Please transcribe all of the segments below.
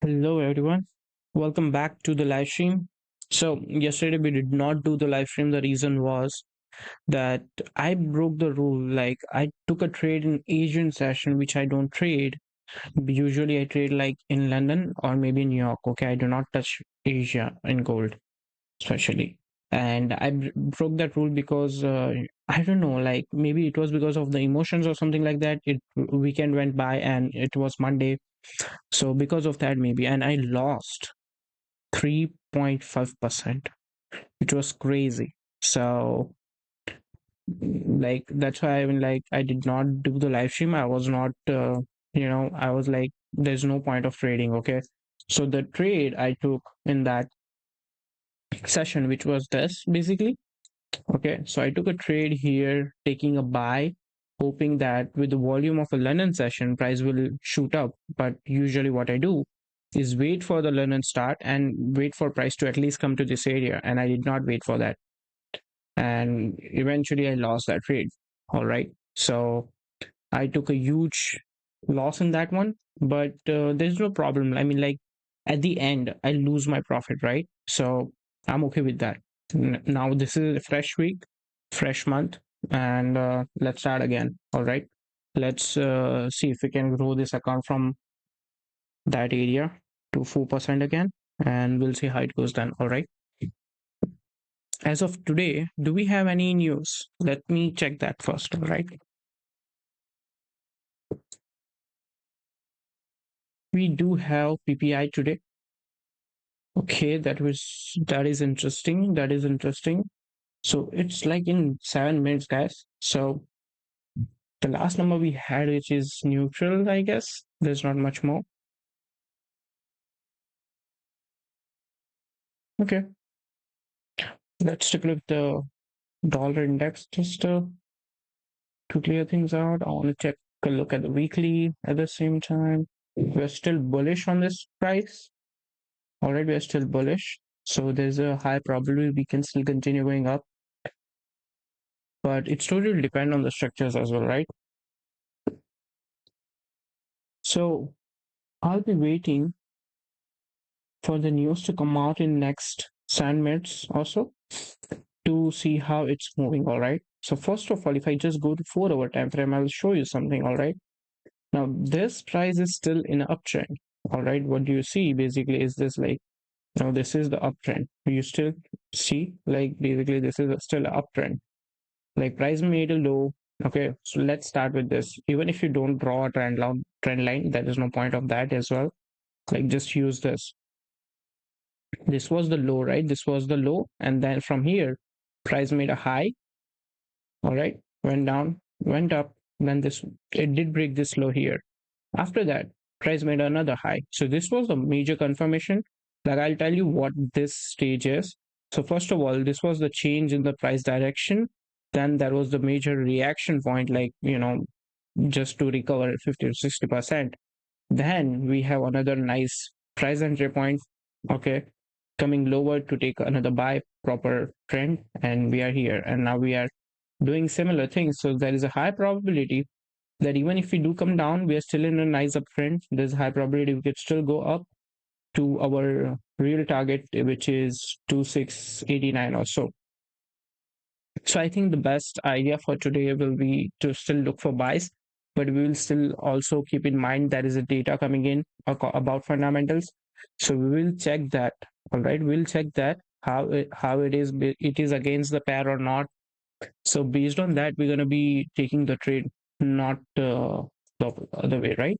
Hello, everyone. Welcome back to the live stream. So, yesterday we did not do the live stream. The reason was that I broke the rule. Like, I took a trade in Asian session, which I don't trade. Usually, I trade like in London or maybe New York. Okay, I do not touch Asia in gold, especially. And I broke that rule because I don't know, like maybe it was because of the emotions or something like that. It weekend went by and it was Monday, so because of that maybe, and I lost 3.5%, which was crazy. So like that's why I did not do the live stream. I was not I was like there's no point of trading, okay? So the trade I took in that session, which was this basically, okay, so I took a trade here taking a buy, hoping that with the volume of a London session price will shoot up. But usually what I do is wait for the London start and wait for price to at least come to this area, and I did not wait for that, and eventually I lost that trade. All right, so I took a huge loss in that one, but there's no problem. I mean, like at the end I lose my profit, right? So I'm okay with that. Now this is a fresh week, fresh month, and let's start again. All right, let's see if we can grow this account from that area to 4% again, and we'll see how it goes then. All right, as of today, do we have any news? Let me check that first. All right, we do have PPI today. Okay, that is interesting. That is interesting. So it's like in 7 minutes, guys. So the last number we had, which is neutral, I guess. There's not much more. Okay, let's take a look at the dollar index just to clear things out. I want to take a look at the weekly at the same time. We're still bullish on this price. All right, we're still bullish. So there's a high probability we can still continue going up, but it's totally depend on the structures as well, right? So I'll be waiting for the news to come out in next 7 minutes also to see how it's moving. All right, so first of all, if I just go to 4 hour time frame, I'll show you something. All right, now this price is still in an uptrend. All right, what do you see basically is this, like, now this is the uptrend. You still see, like, basically this is still an uptrend. Like price made a low. Okay, so let's start with this. Even if you don't draw a trend line, there is no point of that as well. Like just use this was the low, right? This was the low, and then from here price made a high. All right, went down, went up, then this, it did break this low here. After that price made another high. So this was a major confirmation. Like I'll tell you what this stage is. So first of all, this was the change in the price direction. Then there was the major reaction point, like, just to recover 50 to 60%. Then we have another nice price entry point, okay, coming lower to take another buy proper trend, and we are here. And now we are doing similar things. So there is a high probability that even if we do come down, we are still in a nice uptrend. There's a high probability we could still go up to our real target, which is 2689 or so. So I think the best idea for today will be to still look for buys, but we will still also keep in mind there is a data coming in about fundamentals. So we will check that. All right, we'll check that how it is against the pair or not. So based on that, we're gonna be taking the trade, not the other way, right?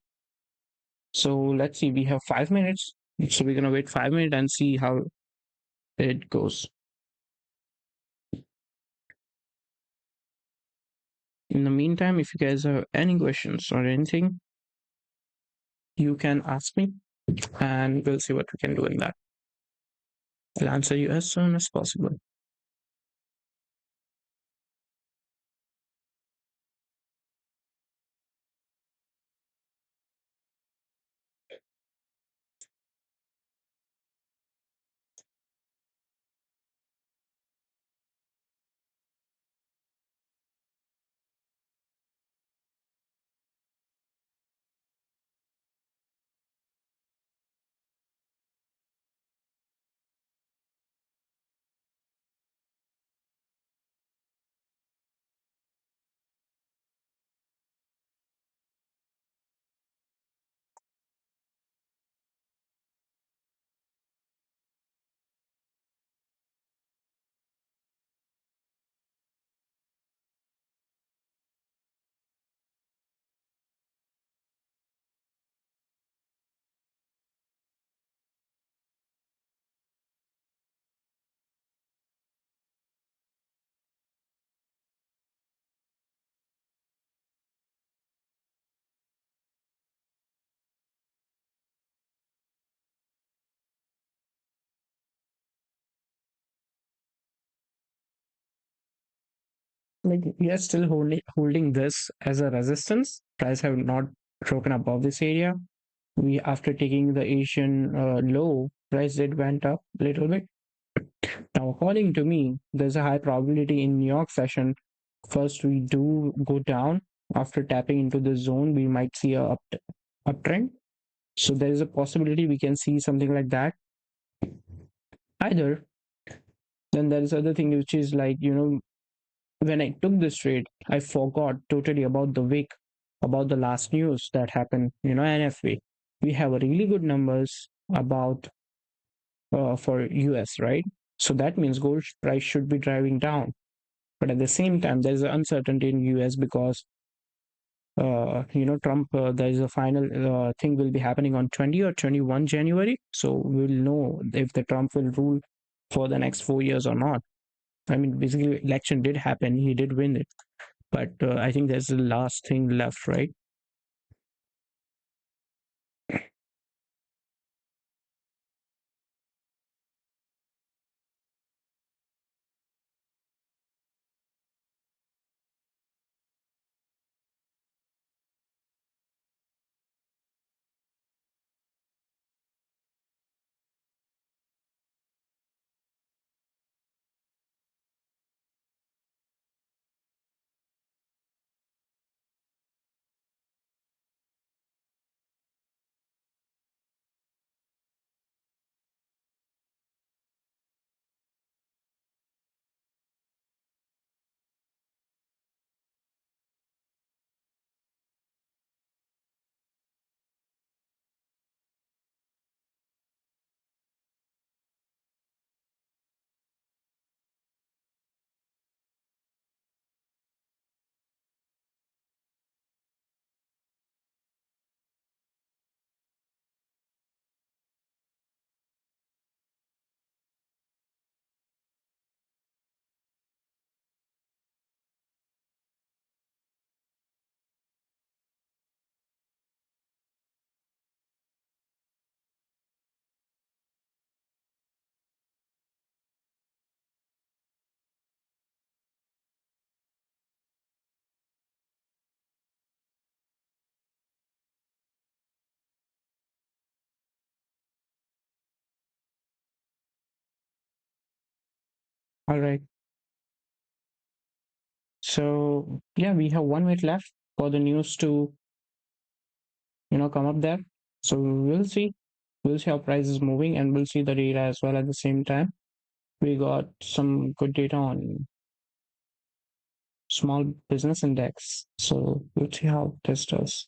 So let's see. We have 5 minutes, so we're gonna wait 5 minutes and see how it goes. In the meantime, if you guys have any questions or anything, you can ask me, and we'll see what we can do in that. I'll answer you as soon as possible. Like we are still holding this as a resistance. Price have not broken above this area. We after taking the Asian low, price did went up a little bit. Now, according to me, there's a high probability in New York session. First, we do go down. After tapping into the zone, we might see a uptrend. So there is a possibility we can see something like that. Either then there is other thing which is like when I took this trade, I forgot totally about the week, about the last news that happened. NFV. We have a really good numbers about for US, right? So that means gold price should be driving down. But at the same time, there's an uncertainty in US because Trump. There is a final thing will be happening on 20 or 21 January. So we'll know if the Trump will rule for the next 4 years or not. I mean, basically, election did happen. He did win it, but I think there's the last thing left, right? All right. So yeah, we have 1 minute left for the news to come up there. So we'll see. We'll see how price is moving, and we'll see the data as well at the same time. We got some good data on small business index. So we'll see how this does.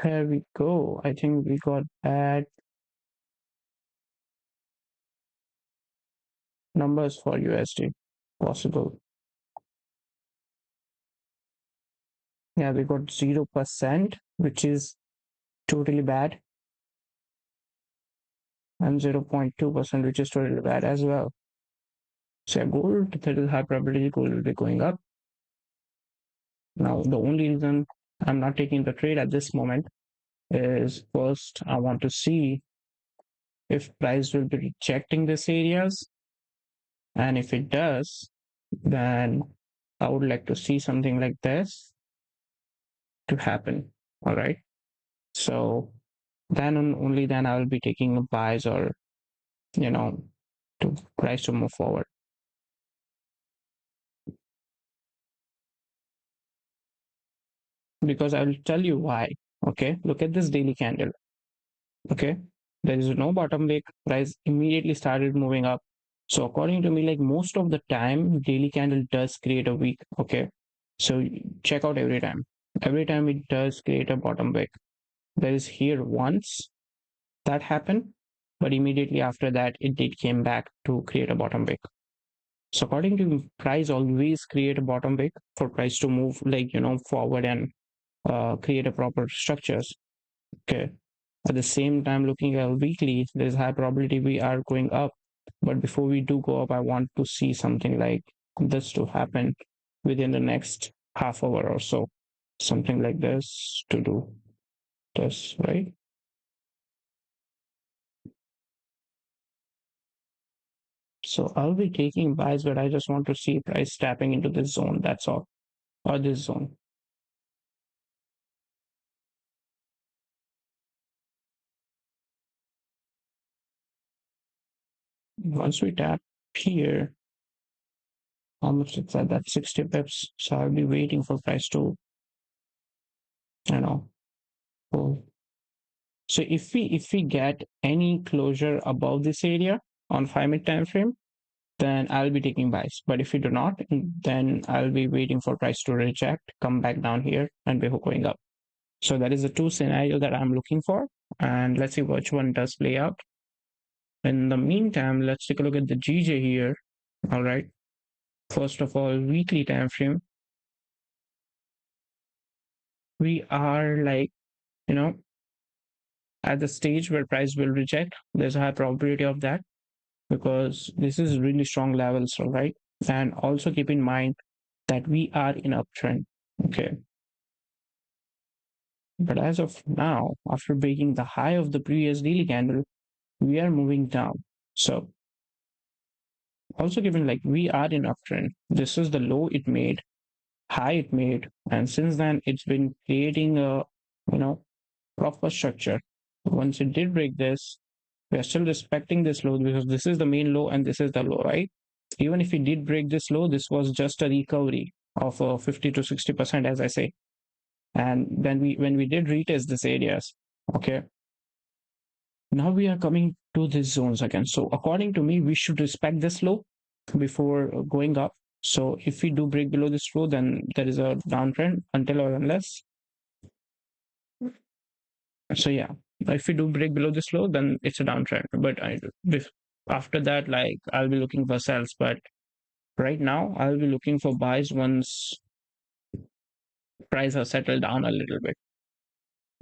Here we go. I think we got bad numbers for USD. Possible. Yeah, we got 0%, which is totally bad, and 0.2%, which is totally bad as well. So yeah, gold, there is high probability gold will be going up. Now, the only reason I'm not taking the trade at this moment is first I want to see if price will be rejecting these areas, and if it does, then I would like to see something like this to happen. All right. So then only then I will be taking buys or you know to price to move forward. Because I'll tell you why. Okay, look at this daily candle. Okay, there is no bottom wick, price immediately started moving up. So according to me, like most of the time, daily candle does create a wick. Okay, so check out every time it does create a bottom wick. There is here once that happened, but immediately after that it did came back to create a bottom wick. So according to me, price always create a bottom wick for price to move like forward and create a proper structures. Okay. At the same time, looking at weekly, there's high probability we are going up But before we do go up, I want to see something like this to happen within the next half hour or so. Something like this to do this, right? So I'll be taking buys, but I just want to see price tapping into this zone. That's all, or this zone. Once we tap here, how much is that? That's 60 pips. So I'll be waiting for price to, you know, pull. So if we get any closure above this area on 5 minute time frame, then I'll be taking buys. But if we do not, then I'll be waiting for price to reject, come back down here, and be going up. So that is the two scenario that I'm looking for. And let's see which one does play out. In the meantime, let's take a look at the GJ here. All right. First of all, weekly time frame. We are like, you know, at the stage where price will reject. There's a high probability of that because this is really strong levels, all right? And also keep in mind that we are in uptrend. Okay. But as of now, after breaking the high of the previous daily candle, we are moving down. So also given like we are in uptrend, this is the low it made, high it made, and since then it's been creating a proper structure. Once it did break this, we are still respecting this low because this is the main low and this is the low, right? Even if we did break this low, this was just a recovery of 50 to 60%, as I say. And then when we did retest these areas, okay, now we are coming to these zones again. So according to me, we should respect this low before going up. So if we do break below this low, then there is a downtrend until or unless. So yeah, if we do break below this low, then it's a downtrend. But after that, like I'll be looking for sells. But right now, I'll be looking for buys once price has settled down a little bit.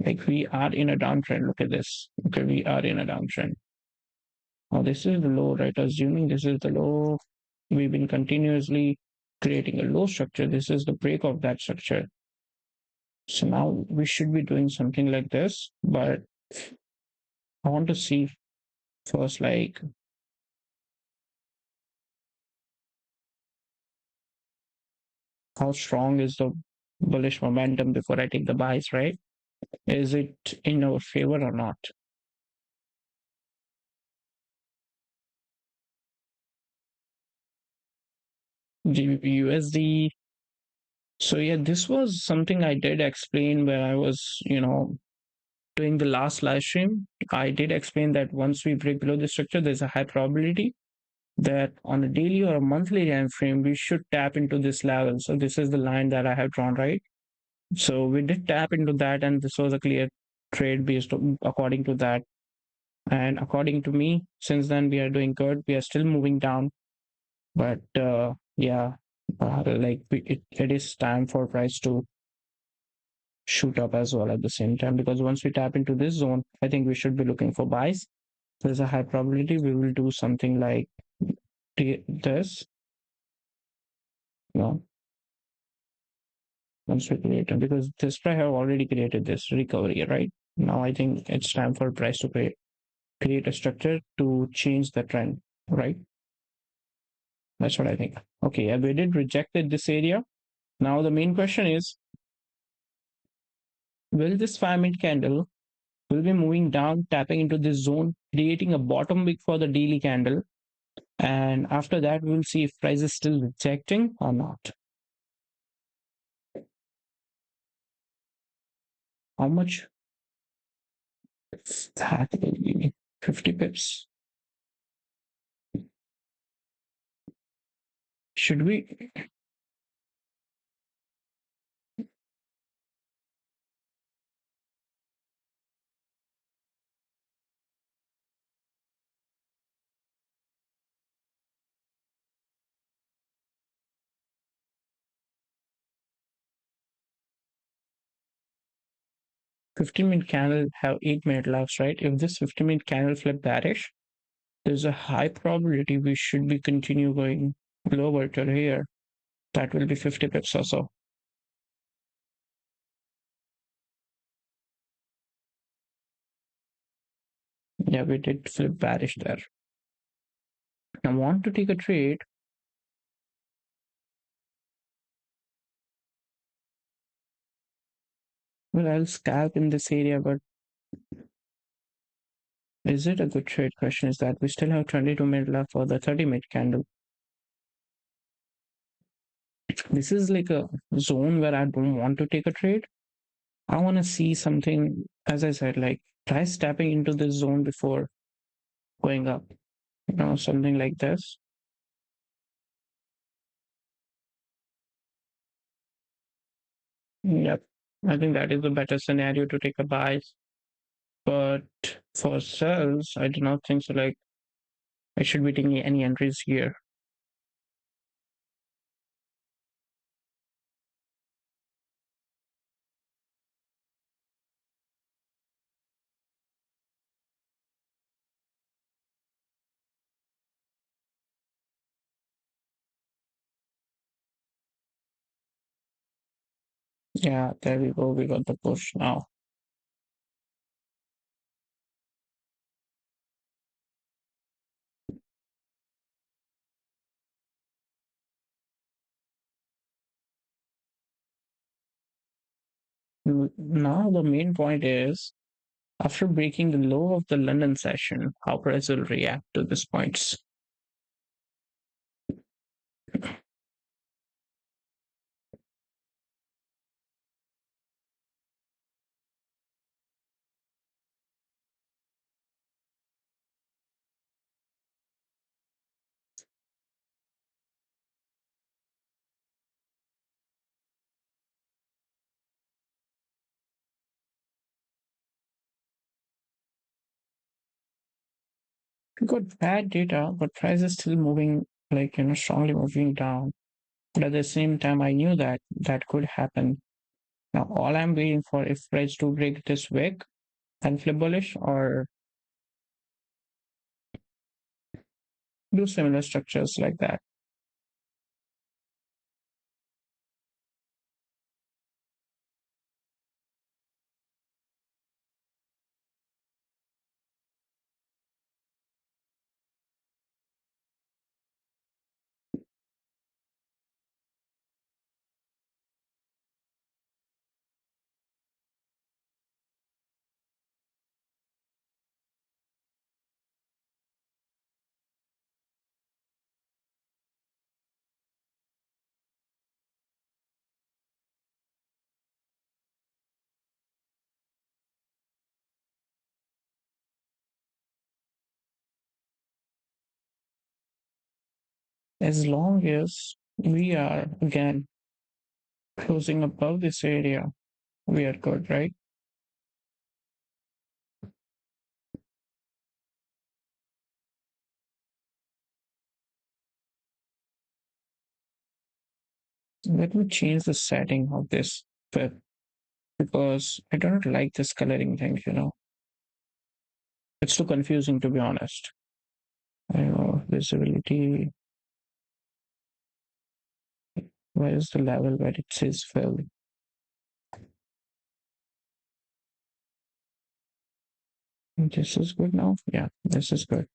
Like we are in a downtrend. Look at this. Okay, we are in a downtrend. Now this is the low, right? Assuming this is the low, we've been continuously creating a low structure. This is the break of that structure. So now we should be doing something like this, but I want to see first, like how strong is the bullish momentum before I take the buys, right? Is it in our favor or not? GBP USD. So yeah, this was something I did explain where I was, doing the last live stream. I did explain that once we break below the structure, there's a high probability that on a daily or a monthly time frame, we should tap into this level. So this is the line that I have drawn, right? So we did tap into that, and this was a clear trade based according to that. And according to me, since then we are doing good. We are still moving down, but yeah, it is time for price to shoot up as well at the same time because once we tap into this zone, I think we should be looking for buys. There's a high probability we will do something like this. No, once we create it, because this price have already created this recovery, right? Now I think it's time for price to create a structure to change the trend, right? That's what I think. Okay, we did rejected this area. Now the main question is, will this 5 minute candle will be moving down, tapping into this zone, creating a bottom wick for the daily candle, and after that we'll see if price is still rejecting or not. How much? That will be 50 pips. Should we? 15-minute candle have 8 minute left, right? If this 15-minute candle flip bearish, there's a high probability we should be continue going lower to here. That will be 50 pips or so. Yeah, we did flip bearish there. I want to take a trade. Well, I'll scalp in this area, but is it a good trade? Question is that we still have 22-minute left for the 30-minute candle. This is like a zone where I don't want to take a trade. I want to see something, as I said, like try stepping into this zone before going up, something like this. Yep. I think that is a better scenario to take a buy. But for sells, I do not think so. Like I should be taking any entries here. Yeah, there we go. We got the push now. Now the main point is after breaking the low of the London session, how price will react to these points. Good bad data, but price is still moving like strongly moving down. But at the same time, I knew that that could happen. Now all I'm waiting for if price to break this wick and flip bullish or do similar structures like that. As long as we are again closing above this area, we are good, right? Let me change the setting of this flip because I don't like this coloring thing. It's too confusing to be honest. I know visibility. Where is the level where it says fill? This is good now. Yeah, this is good.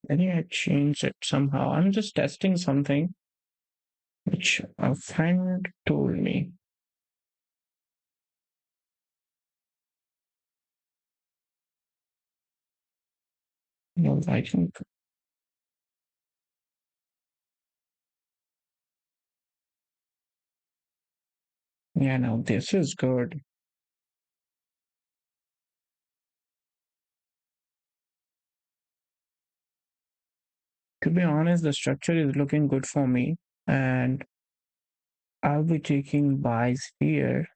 I think I changed it somehow. I'm just testing something which a friend told me. I think Yeah, now this is good. To be honest, the structure is looking good for me, and I'll be taking buys here.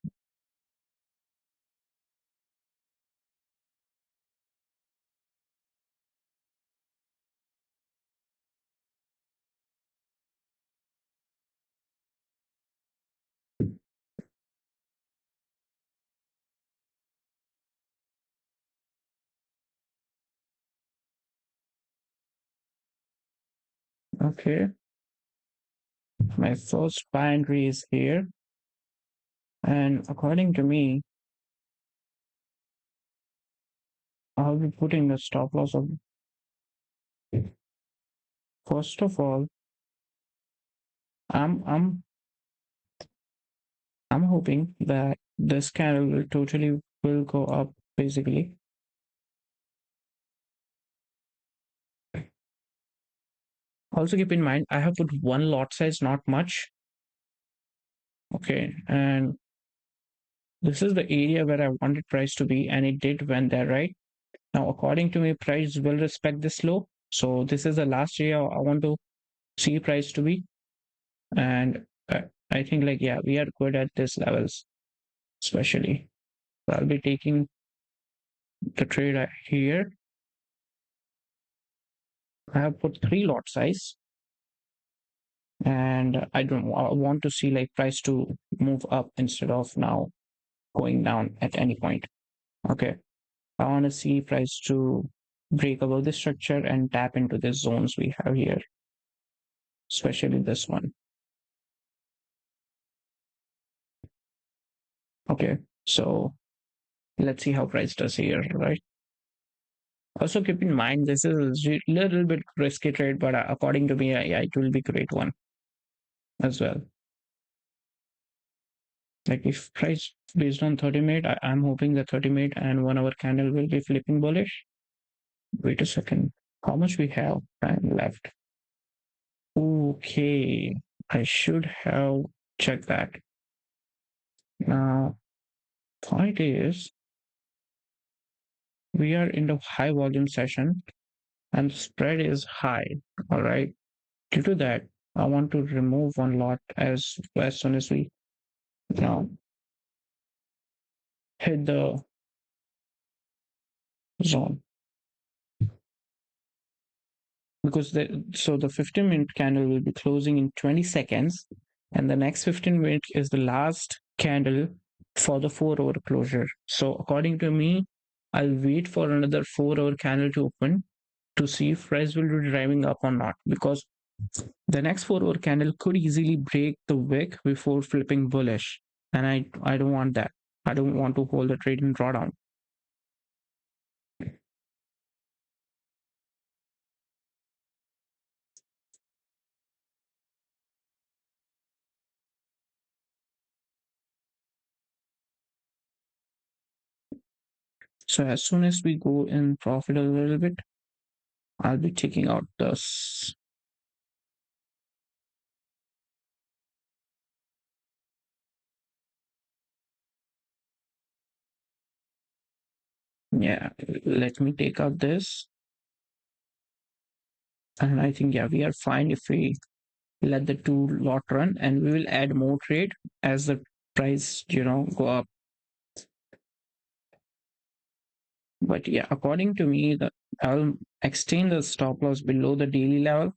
Okay, my first buy entry is here, and according to me, I'll be putting the stop loss of first of all, I'm I'm hoping that this candle will totally will go up basically. Also keep in mind I have put one lot size, not much. Okay, and this is the area where I wanted price to be, and it did went there, right? Now, according to me, price will respect this low. So this is the last area I want to see price to be, and I think like yeah, we are good at this levels, especially. So I'll be taking the trade here. I have put three lot size, and I want to see like price to move up instead of now going down at any point. Okay, I want to see price to break above the structure and tap into the zones we have here, especially this one. Okay, so let's see how price does here, right? Also keep in mind this is a little bit risky trade, but according to me, yeah, it will be great one as well. Like if price based on 30 minute, I'm hoping the 30 minute and 1 hour candle will be flipping bullish. Wait a second. How much we have time left? Okay. I should have checked that. Now, point is, we are in the high volume session and spread is high. All right. Due to that, I want to remove one lot as soon as we now hit the zone. Because the 15-minute candle will be closing in 20 seconds, and the next 15 minutes is the last candle for the 4 hour closure. So according to me, I'll wait for another 4 hour candle to open to see if price will be driving up or not, because the next 4 hour candle could easily break the wick before flipping bullish, and I don't want that. I don't want to hold the trade in drawdown. So as soon as we go in profit a little bit, I'll be taking out this. Yeah, let me take out this. And I think, yeah, we are fine if we let the two lot run, and we will add more trade as the price, go up. But yeah, according to me, I'll extend the stop loss below the daily level.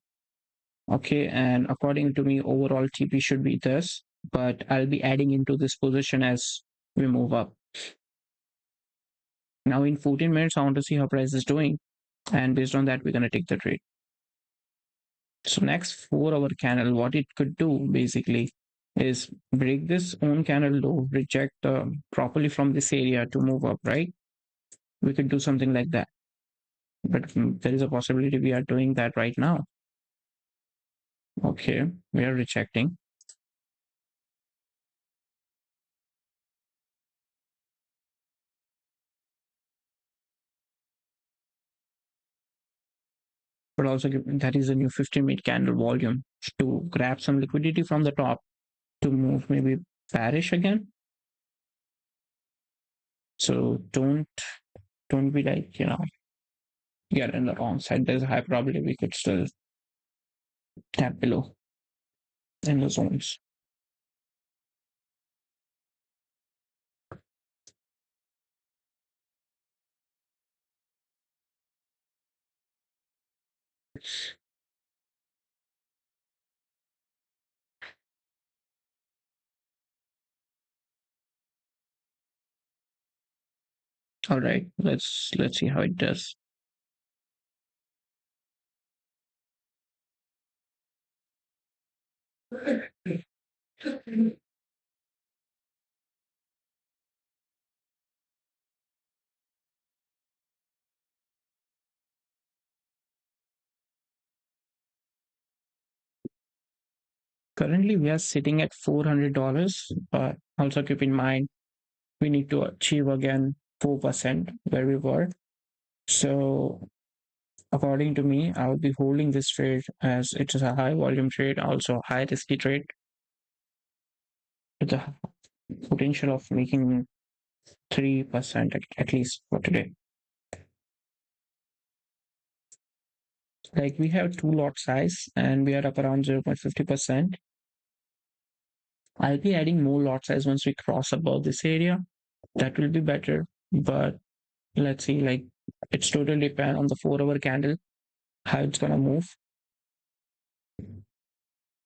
Okay, and according to me, overall TP should be this, but I'll be adding into this position as we move up. Now in 14 minutes, I want to see how price is doing. And based on that, we're going to take the trade. So next 4 hour candle, what it could do basically is break this own candle low, reject properly from this area to move up, right? We could do something like that. But there is a possibility we are doing that right now. Okay, we are rejecting. But also that is a new 15-minute candle volume to grab some liquidity from the top to move maybe bearish again. So don't be like, get in the wrong side. There's a high probability we could still tap below in the zones. All right, let's see how it does. Currently, we are sitting at $400, but also keep in mind we need to achieve again 4% where we were. So, according to me, I will be holding this trade as it is a high volume trade, also a high risky trade with the potential of making 3% at least for today. Like we have two lot size and we are up around 0.50%. I'll be adding more lot size once we cross above this area. That will be better. But let's see, like it's totally depend on the 4 hour candle, how it's gonna move.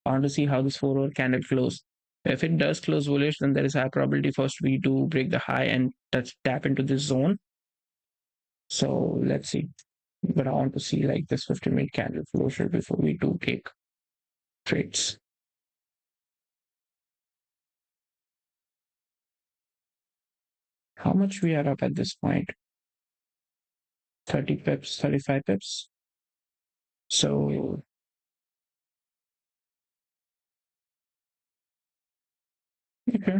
I want to see how this 4 hour candle close. If it does close bullish, then there is high probability first we do break the high and tap into this zone. So let's see. But I want to see like this 50-minute candle closure before we do take trades. How much we are up at this point? 30 pips, 35 pips. So okay.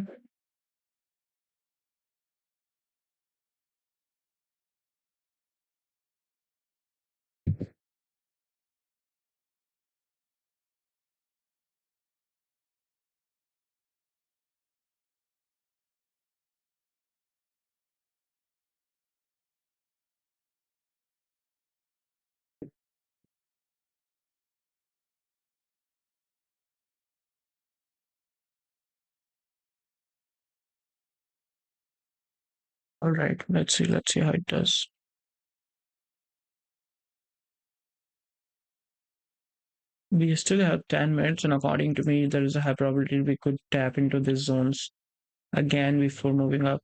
All right, let's see how it does. We still have 10 minutes, and according to me, there is a high probability we could tap into these zones again before moving up.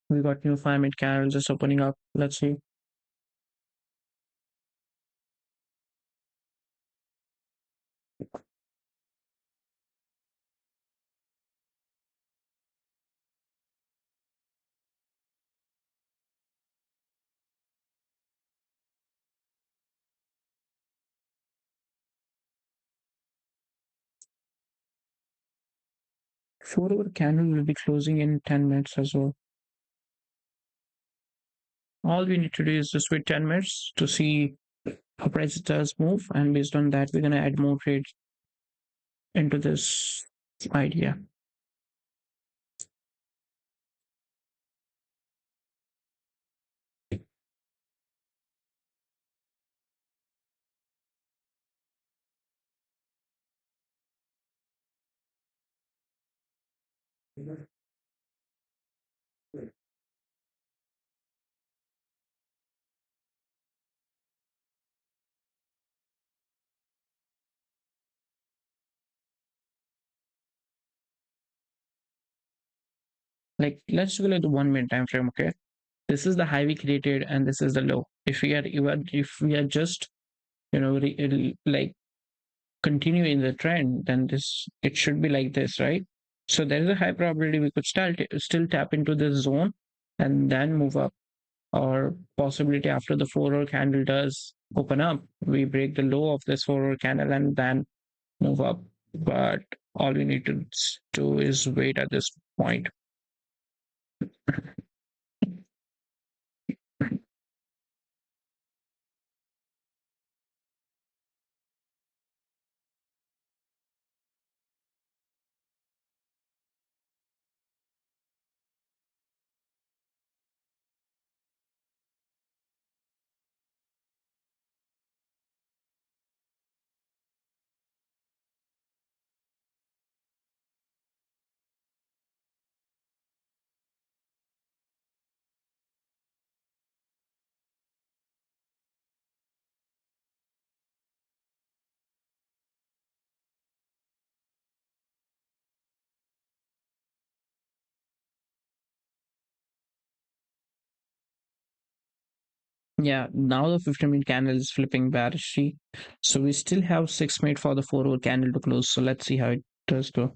We got new 5 minute candles just opening up. Let's see. Four-hour candle will be closing in 10 minutes as well. All we need to do is just wait 10 minutes to see how price does move, and based on that, we're gonna add more trades into this idea. Like let's look at the 1 minute time frame. Okay, this is the high we created, and this is the low. If we are just like continue in the trend, then this it should be like this, right? So there is a high probability we could still tap into this zone and then move up, or possibility after the 4 hour candle does open up, we break the low of this 4 hour candle and then move up. But all we need to do is wait at this point. Yeah, now the 15-minute candle is flipping bearish. So we still have 6 minutes for the 4 hour candle to close. So let's see how it does go.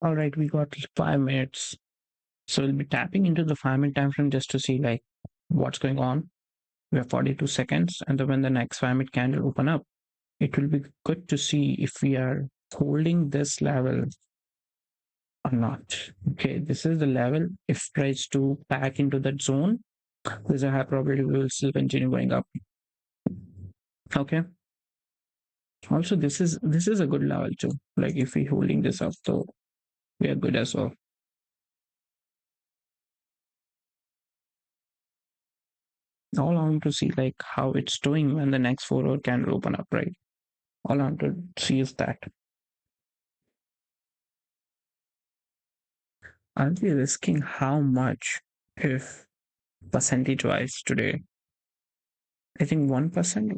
All right, we got 5 minutes. So we'll be tapping into the 5 minute time frame just to see like what's going on. We have 42 seconds, and then when the next 5 minute candle open up, it will be good to see if we are holding this level or not. Okay, this is the level. If price to back into that zone, there's a high probability we will still continue going up. Okay. Also, this is a good level too. Like if we holding this up, so we are good as well. All I want to see like how it's doing when the next 4 hour candle open up, right? All I want to see is that. Are we risking how much if percentage wise today? I think 1%.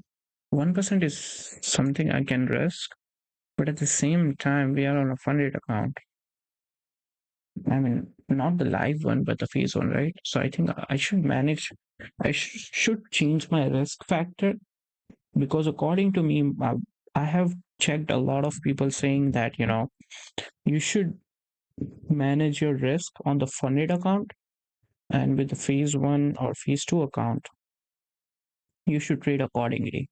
1% is something I can risk, but at the same time, we are on a funded account. I mean, not the live one, but the phase one, right? So I think I should manage, should change my risk factor because according to me, I have checked a lot of people saying that, you should manage your risk on the funded account, and with the phase one or phase two account, you should trade accordingly.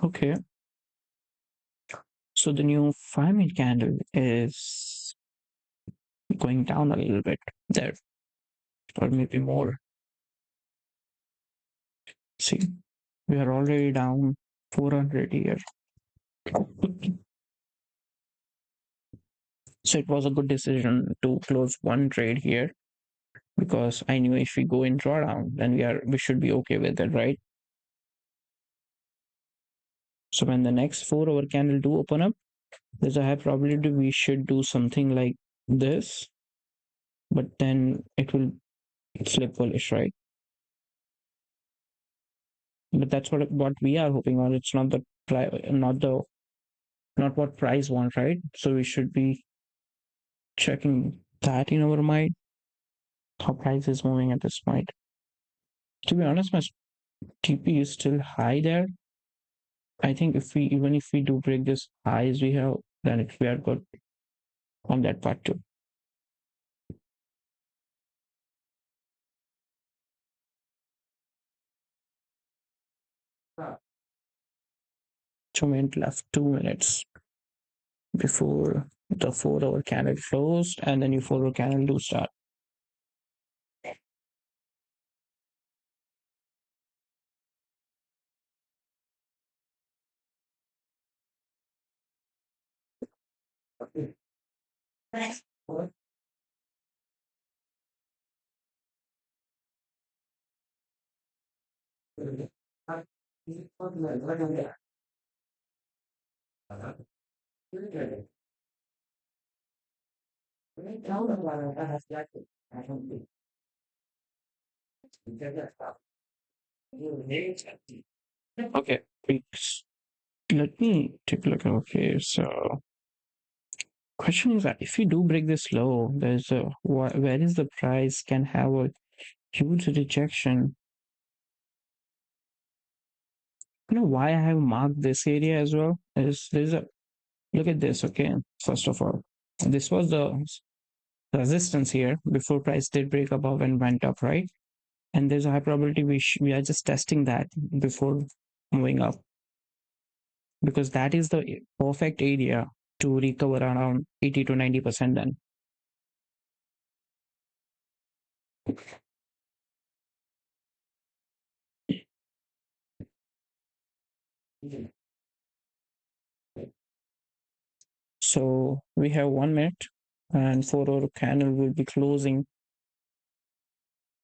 Okay. So the new 5 minute candle is going down a little bit there, or maybe more. See, we are already down 400 here. So it was a good decision to close one trade here because I knew if we go in drawdown, then we should be okay with it, right? So when the next 4 hour candle do open up, there's a high probability we should do something like this, but then it will flip bullish, right? But that's what we are hoping on. It's not the not what price want, right? So we should be checking that in our mind, how price is moving at this point. To be honest, my TP is still high there. I think if we even if we do break this highs we have, then we are good on that part too. 2 minutes left, 2 minutes before the 4 hour candle closed, and the new 4 hour candle do start. Okay, let me take a look. Okay, so question is that if you do break this low, there's a where is the price can have a huge rejection. You know why I have marked this area as well? Is there's a look at this. Okay, first of all, this was the resistance here before price did break above and went up, right? And there's a high probability we are just testing that before moving up, because that is the perfect area to recover around 80 to 90% then. So we have 1 minute and 4 hour candle will be closing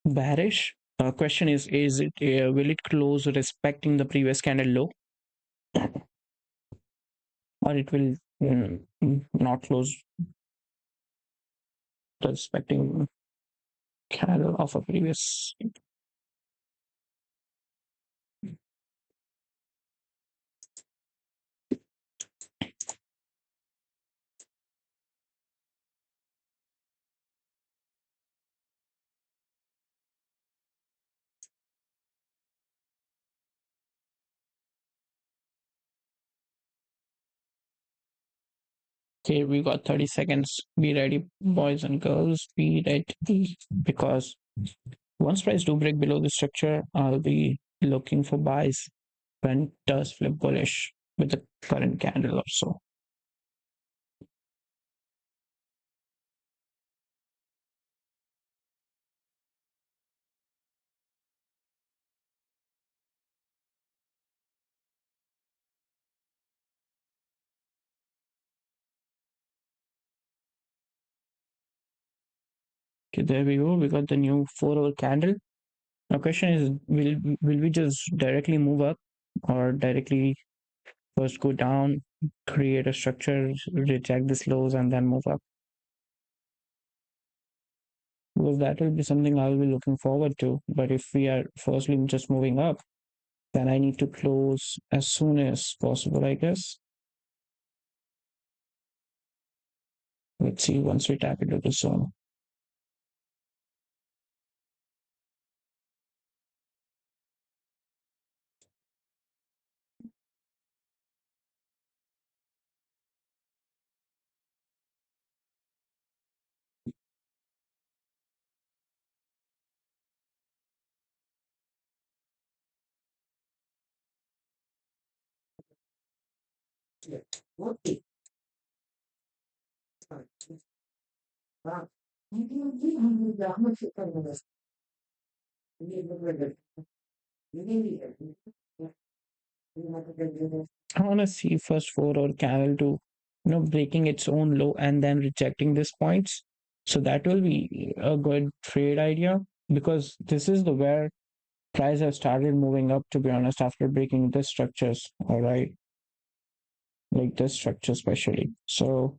bearish. Question is it will it close respecting the previous candle low, or it will not close respecting candle of a previous. Okay, we got 30 seconds. Be ready, boys and girls. Be ready, because once price do break below the structure, I'll be looking for buys when it does flip bullish with the current candle or so. Okay, there we go. We got the new 4 hour candle. Now, question is, will we just directly move up, or directly first go down, create a structure, reject the lows, and then move up? Because that will be something I'll be looking forward to. But if we are firstly just moving up, then I need to close as soon as possible, I guess. Let's see once we tap into the zone. I want to see first 4 hour candle to, breaking its own low and then rejecting these points. So that will be a good trade idea, because this is the where price has started moving up, to be honest, after breaking the structures. All right, like this structure especially. So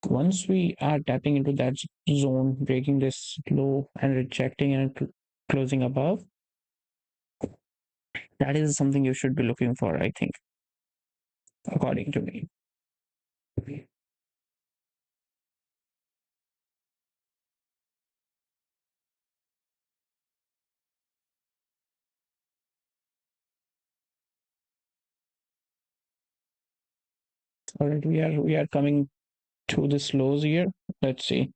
once we are tapping into that zone, breaking this low and rejecting and closing above, that is something you should be looking for, I think, according to me. All right, we are coming to this lows here. Let's see.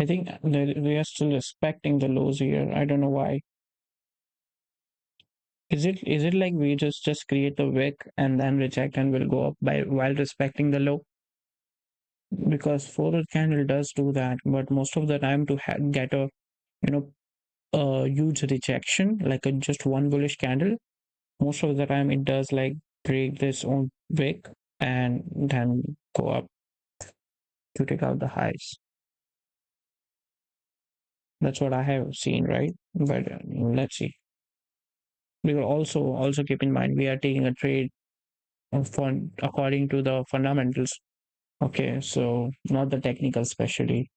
I think that we are still respecting the lows here. I don't know why. Is it like we just create the wick and then reject and will go up by while respecting the low? Because forward candle does do that, but most of the time to get a you know a huge rejection, like a just one bullish candle, most of the time it does like break this own wick and then go up to take out the highs. That's what I have seen, right? But let's see. We will also keep in mind we are taking a trade for according to the fundamentals. Okay, so not the technical especially.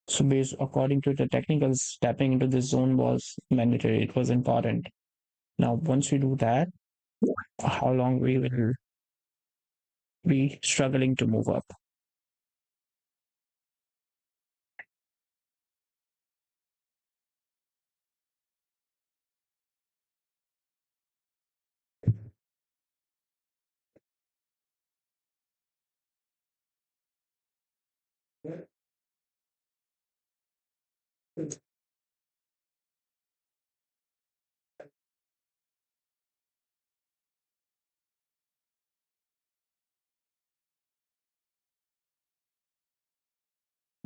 So based according to the technicals, stepping into this zone was mandatory. It was important. Now, once we do that, how long we will be struggling to move up?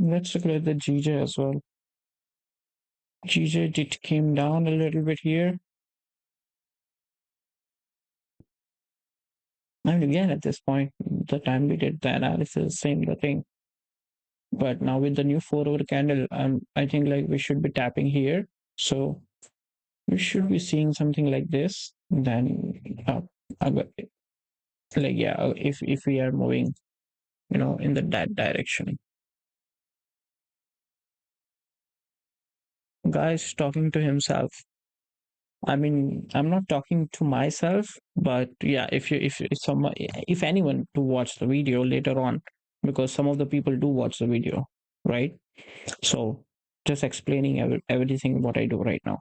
Let's look at the GJ as well. GJ did came down a little bit here. And again, at this point, the time we did the analysis, same the thing. But now with the new 4 hour candle, I think like we should be tapping here. So we should be seeing something like this. Then, like yeah, if we are moving, in that direction. Guys talking to himself. I mean, I'm not talking to myself, but yeah, if anyone to watch the video later on, because some of the people do watch the video, right? So just explaining everything what I do right now.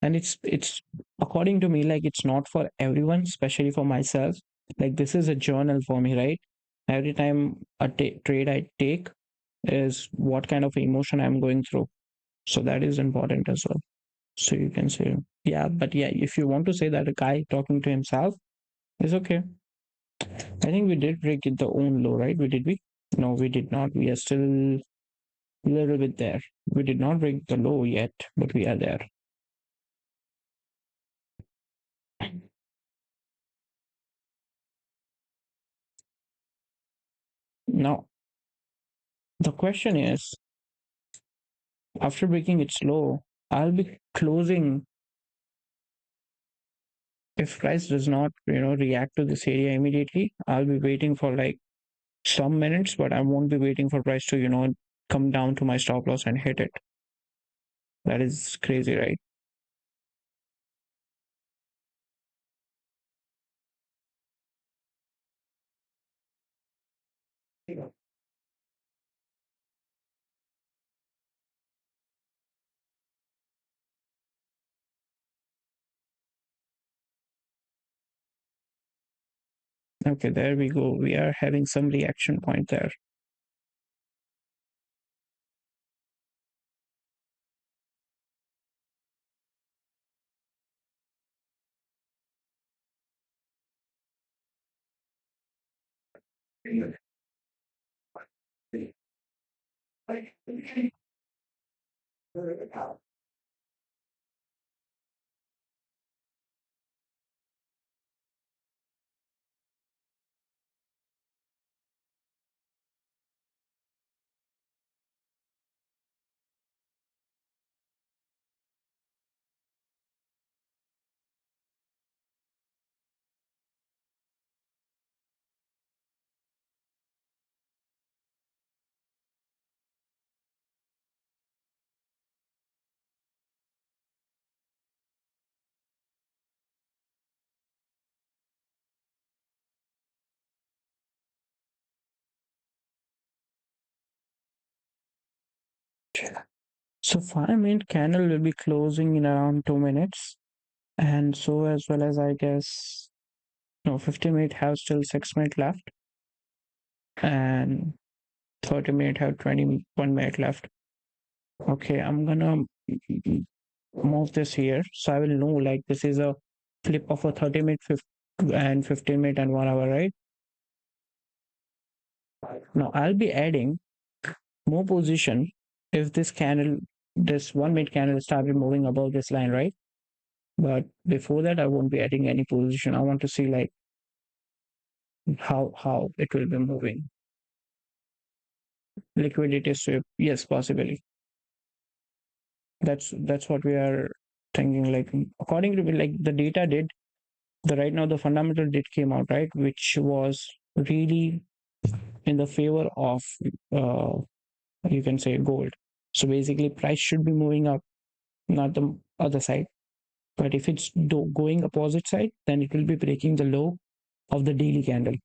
And it's according to me, like it's not for everyone, especially for myself. Like this is a journal for me, right? Every time a trade I take is what kind of emotion I'm going through. So that is important as well. So you can say, yeah, but yeah, if you want to say that a guy talking to himself is okay. I think we did break it the own low, right? We? No, we did not. We are still a little bit there. We did not break the low yet, but we are there. Now, the question is, after breaking its low, I'll be closing if price does not, react to this area immediately. I'll be waiting for like some minutes, but I won't be waiting for price to, come down to my stop loss and hit it. That is crazy, right? Okay, there we go. We are having some reaction point there. So 5 minute candle will be closing in around 2 minutes, and so as well as I guess no 50 minute have still 6 minutes left, and 30 minute have 21 minutes left. Okay, I'm gonna move this here so I will know like this is a flip of a 30 minute and 15 minute and 1 hour, right? Now I'll be adding more position if this candle, this 1 minute candle started moving above this line, right? But before that, I won't be adding any position. I want to see like how it will be moving. Liquidity sweep, yes, possibly. That's what we are thinking. Like according to like the data did the right now the fundamental did came out right, which was really in the favor of uh, you can say gold. So basically, price should be moving up, not the other side. But if it's going opposite side, then it will be breaking the low of the daily candle,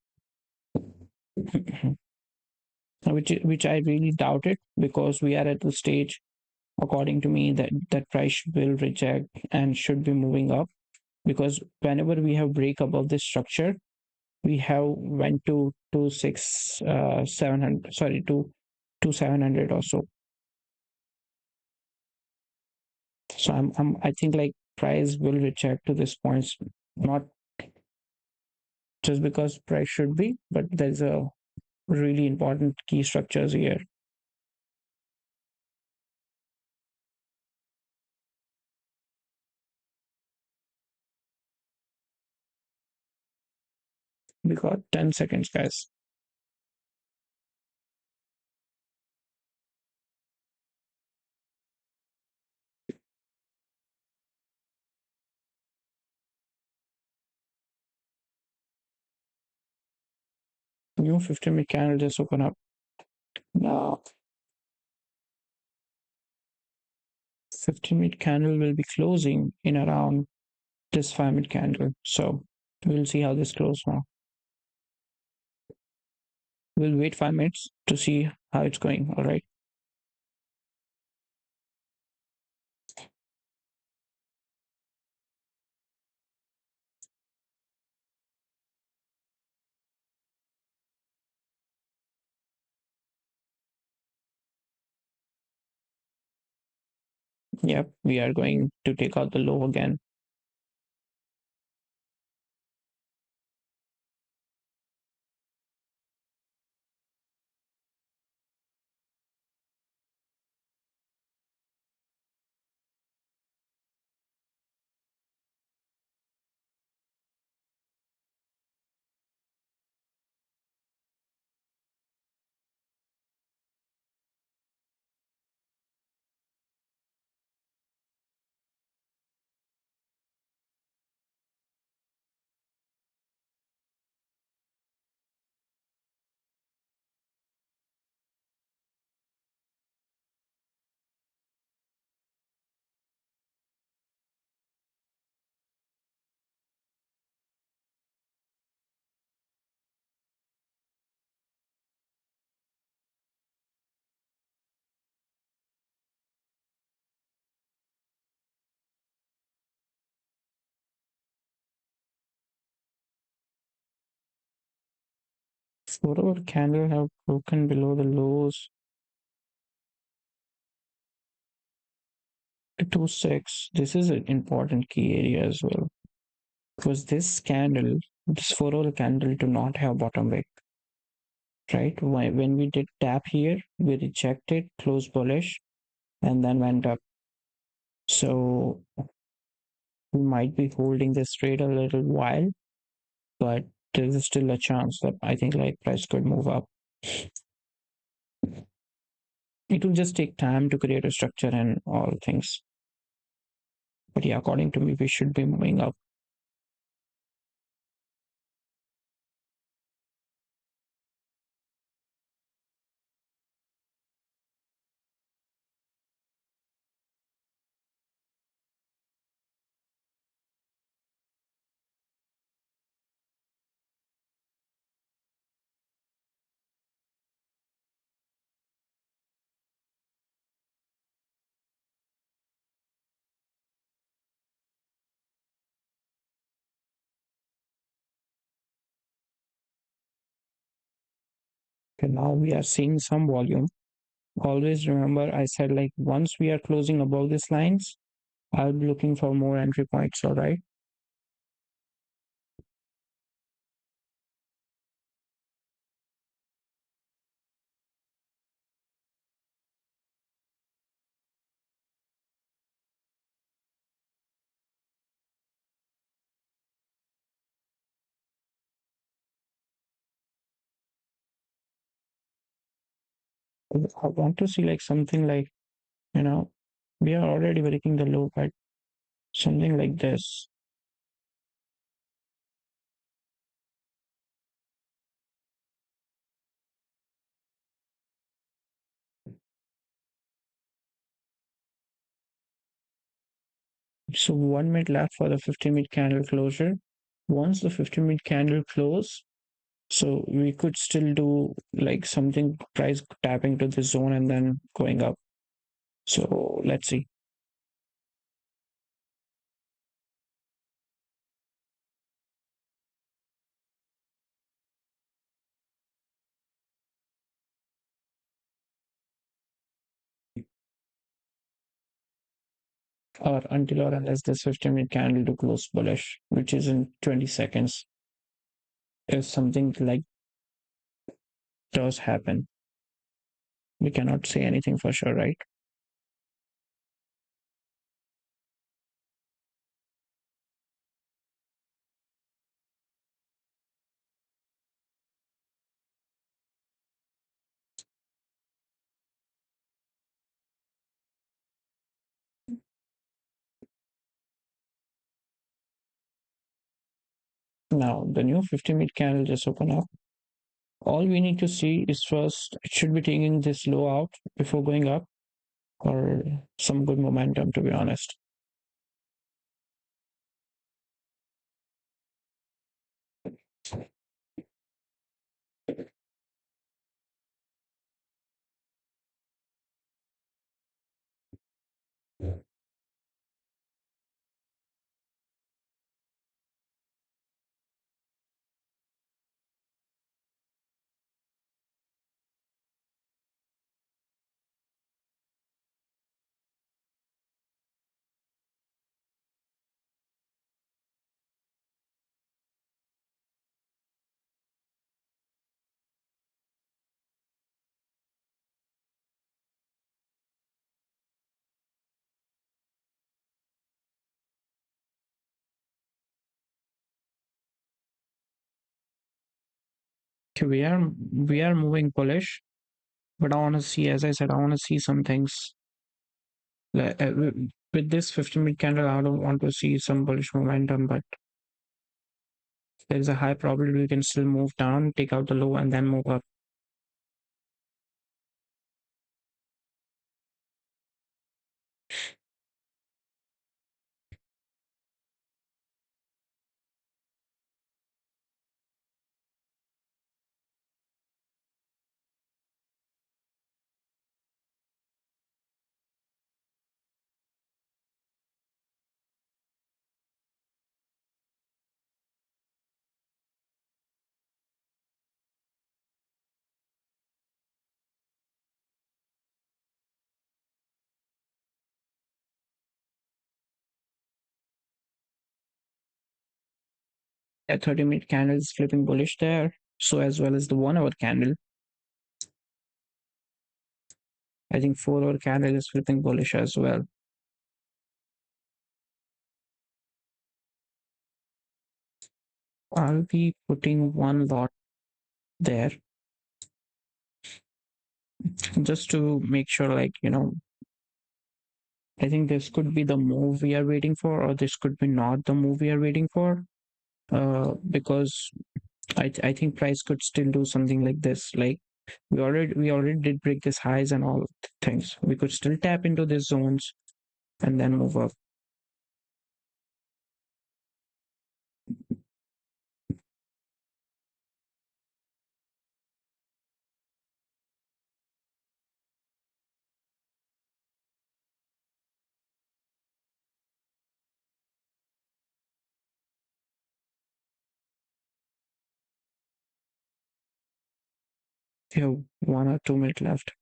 which I really doubt it because we are at the stage, according to me, that price will reject and should be moving up because whenever we have break above this structure, we have went to 700 sorry to 700 or so. So I think like price will reject to this points, not just because price should be, but there's a really important key structures here. We got 10 seconds, guys. New 15-minute candle just open up. Now 15-minute candle will be closing in around this 5-minute candle. So we'll see how this closes now. We'll wait 5 minutes to see how it's going. All right. Yep, we are going to take out the low again. Whatever candle have broken below the lows 2-6. This is an important key area as well because this candle, this 4-hour candle, do not have bottom wick. right? When we did tap here, we rejected, closed bullish, and then went up. So we might be holding this trade a little while, but there's still a chance that I think like price could move up. It will just take time to create a structure and all things. But yeah, according to me, we should be moving up. Okay, now we are seeing some volume. Always remember, I said like once we are closing above these lines, I'll be looking for more entry points. All right. I want to see like something like, you know, we are already breaking the low, but something like this. So 1 minute left for the 50-minute candle closure. Once the 50-minute candle close, so we could still do like something price tapping to the zone and then going up. So let's see. Or until or unless this 50-minute candle to close bullish, which is in 20 seconds. If something like does happen, we cannot say anything for sure, right? Now the new 50-minute candle just open up. All we need to see is first it should be taking this low out before going up or some good momentum, to be honest. Okay, we are moving bullish, but I want to see, as I said, I want to see some things. With this 50-minute candle, I don't want to see some bullish momentum, but there's a high probability we can still move down, take out the low, and then move up. A 30-minute candle is flipping bullish there, so as well as the 1 hour candle. I think 4 hour candle is flipping bullish as well. I'll be putting one lot there just to make sure, like, I think this could be the move we are waiting for, or this could be not the move we are waiting for. Because I think price could still do something like this. Like we already did break this highs and all things. We could still tap into these zones and then move up. We have 1 or 2 minutes left.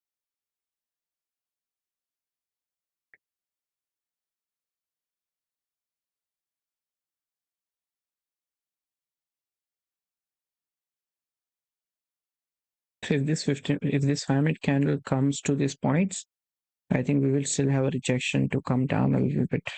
So if this 5 minute candle comes to these points, I think we will still have a rejection to come down a little bit.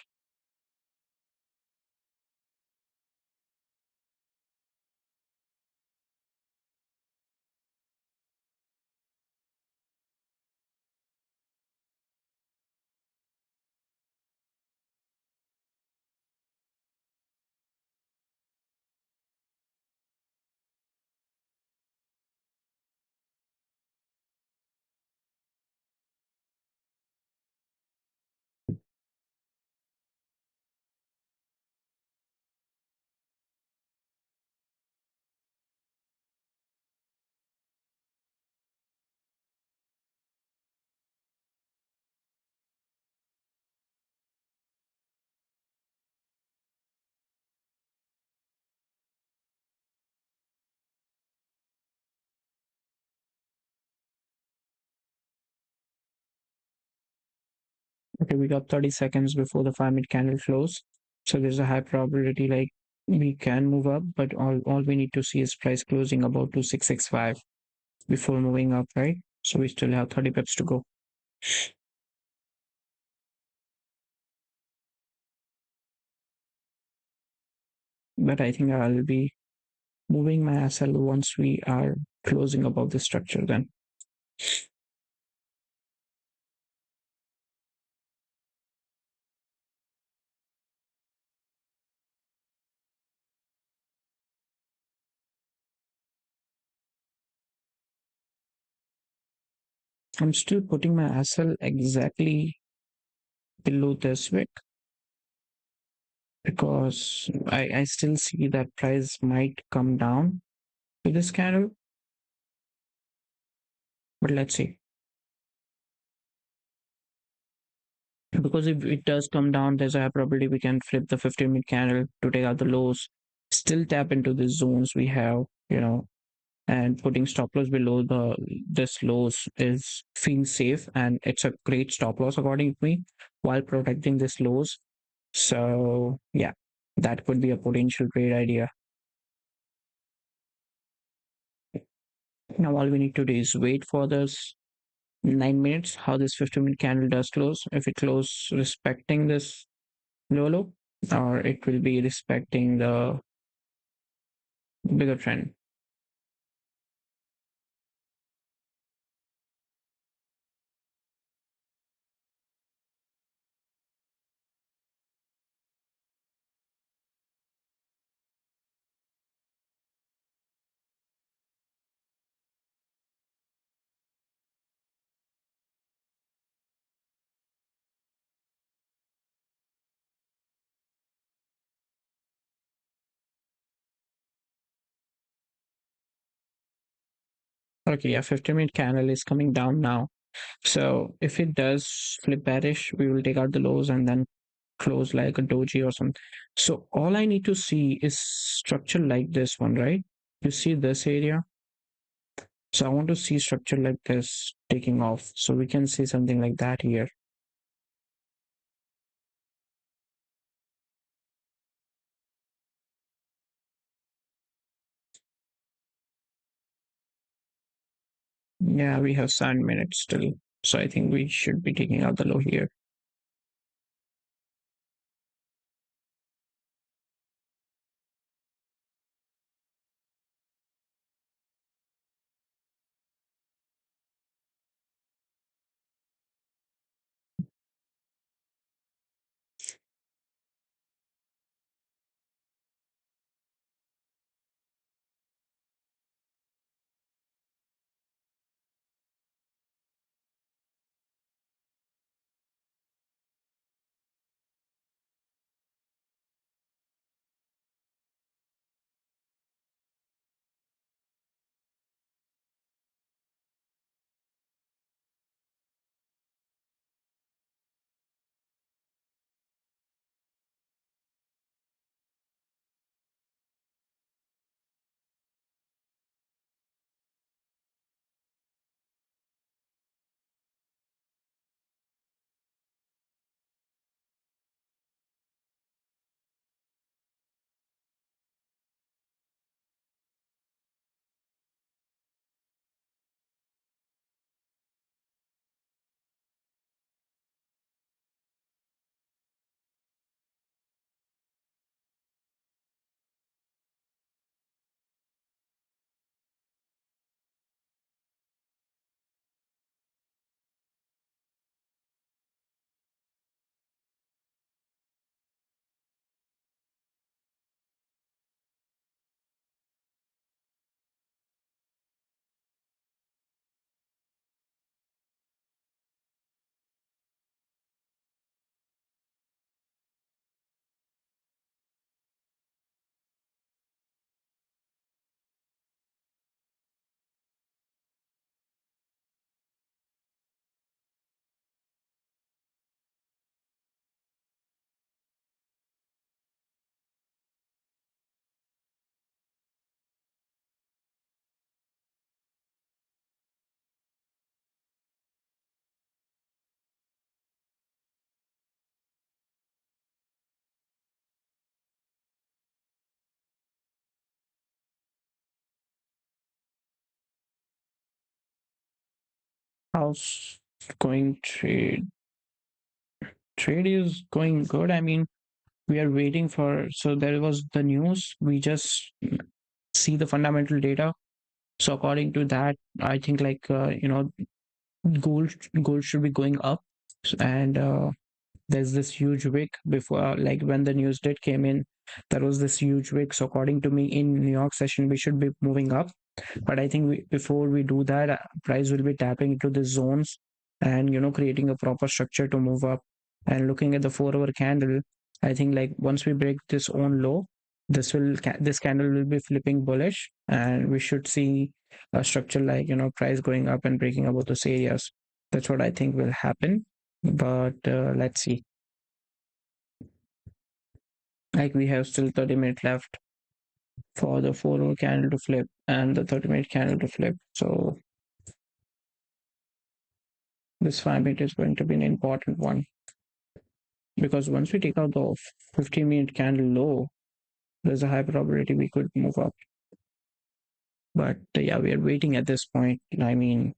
Okay, we got 30 seconds before the 5 minute candle close. So there's a high probability like we can move up, but all we need to see is price closing about 2665 before moving up, right? So we still have 30 pips to go. But I think I'll be moving my SL once we are closing above the structure then. I'm still putting my SL exactly below this wick because I still see that price might come down to this candle, but let's see. Because if it does come down, there's a high probability we can flip the 15 minute candle to take out the lows, still tap into the zones we have, and putting stop loss below this lows is feels safe, and it's a great stop loss according to me while protecting this lows. So yeah, that could be a potential trade idea. Now all we need to do is wait for this 9 minutes, how this 15 minute candle does close. If it close respecting this low, or it will be respecting the bigger trend. Okay, yeah, 15 minute candle is coming down now. So if it does flip bearish, we will take out the lows and then close like a doji or something. So all I need to see is structure like this one, right? You see this area? So I want to see structure like this taking off. So we can see something like that here. Yeah, we have 7 minutes still. So I think we should be taking out the low here. How's going trade is going good. I mean, we are waiting for, so there was the news. We just see the fundamental data. So according to that, I think like gold gold should be going up, and there's this huge wick before, like when the news did came in, there was this huge wick. So according to me, in New York session, we should be moving up. But I think before we do that, price will be tapping into the zones and creating a proper structure to move up. And looking at the 4 hour candle, I think like once we break this own low, this candle will be flipping bullish, and we should see a structure like price going up and breaking above those areas. That's what I think will happen. But let's see. Like we have still 30 minutes left for the 4 hour candle to flip and the 30-minute candle to flip. So this 5 minute is going to be an important one, because once we take out the 15-minute candle low, there's a high probability we could move up. But yeah, we are waiting at this point. I mean,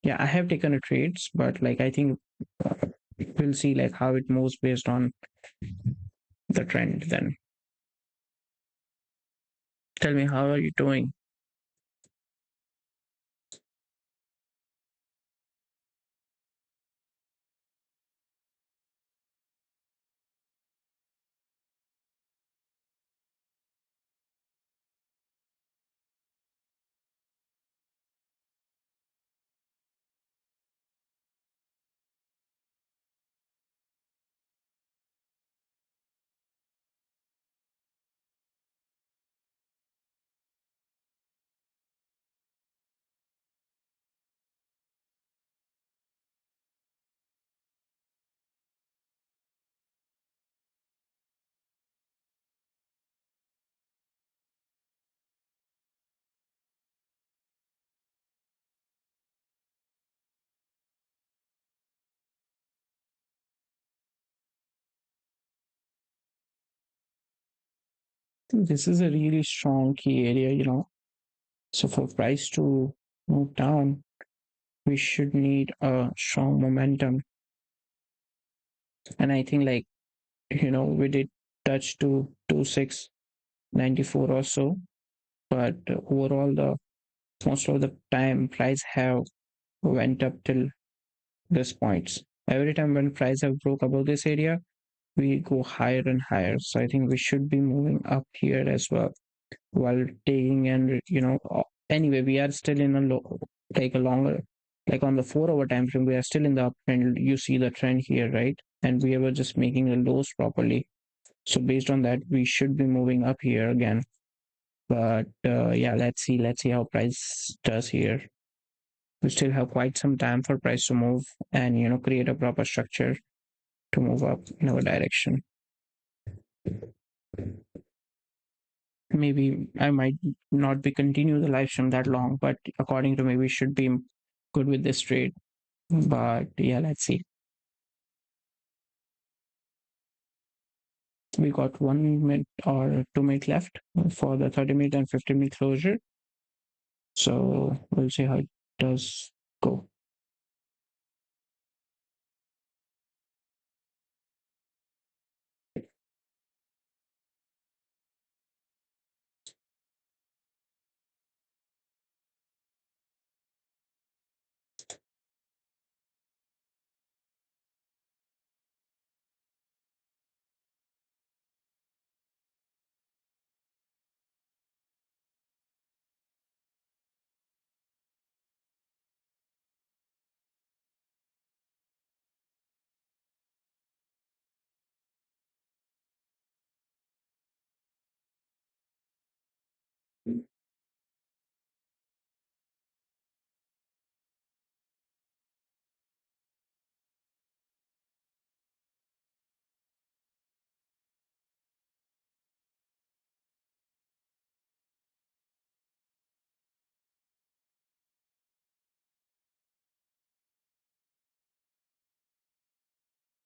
yeah, I have taken a trades, but like I think we'll see like how it moves based on the trend. Then tell me, how are you doing? This is a really strong key area. So for price to move down, we should need a strong momentum. And I think like, we did touch to 2694 or so, but overall the most of the time price have went up till this points. Every time when price have broke above this area, we go higher and higher. So I think we should be moving up here as well while taking and anyway we are still in a like a longer, like on the 4 hour time frame we are still in the uptrend. You see the trend here, right? And we were just making the lows properly. So based on that, we should be moving up here again. But yeah, let's see how price does here. We still have quite some time for price to move and create a proper structure to move up in our direction. Maybe I might not be continue the live stream that long, but according to me, we should be good with this trade. But yeah, let's see. We got 1 minute or 2 minute left for the 30-minute and 50-minute closure. So we'll see how it does go.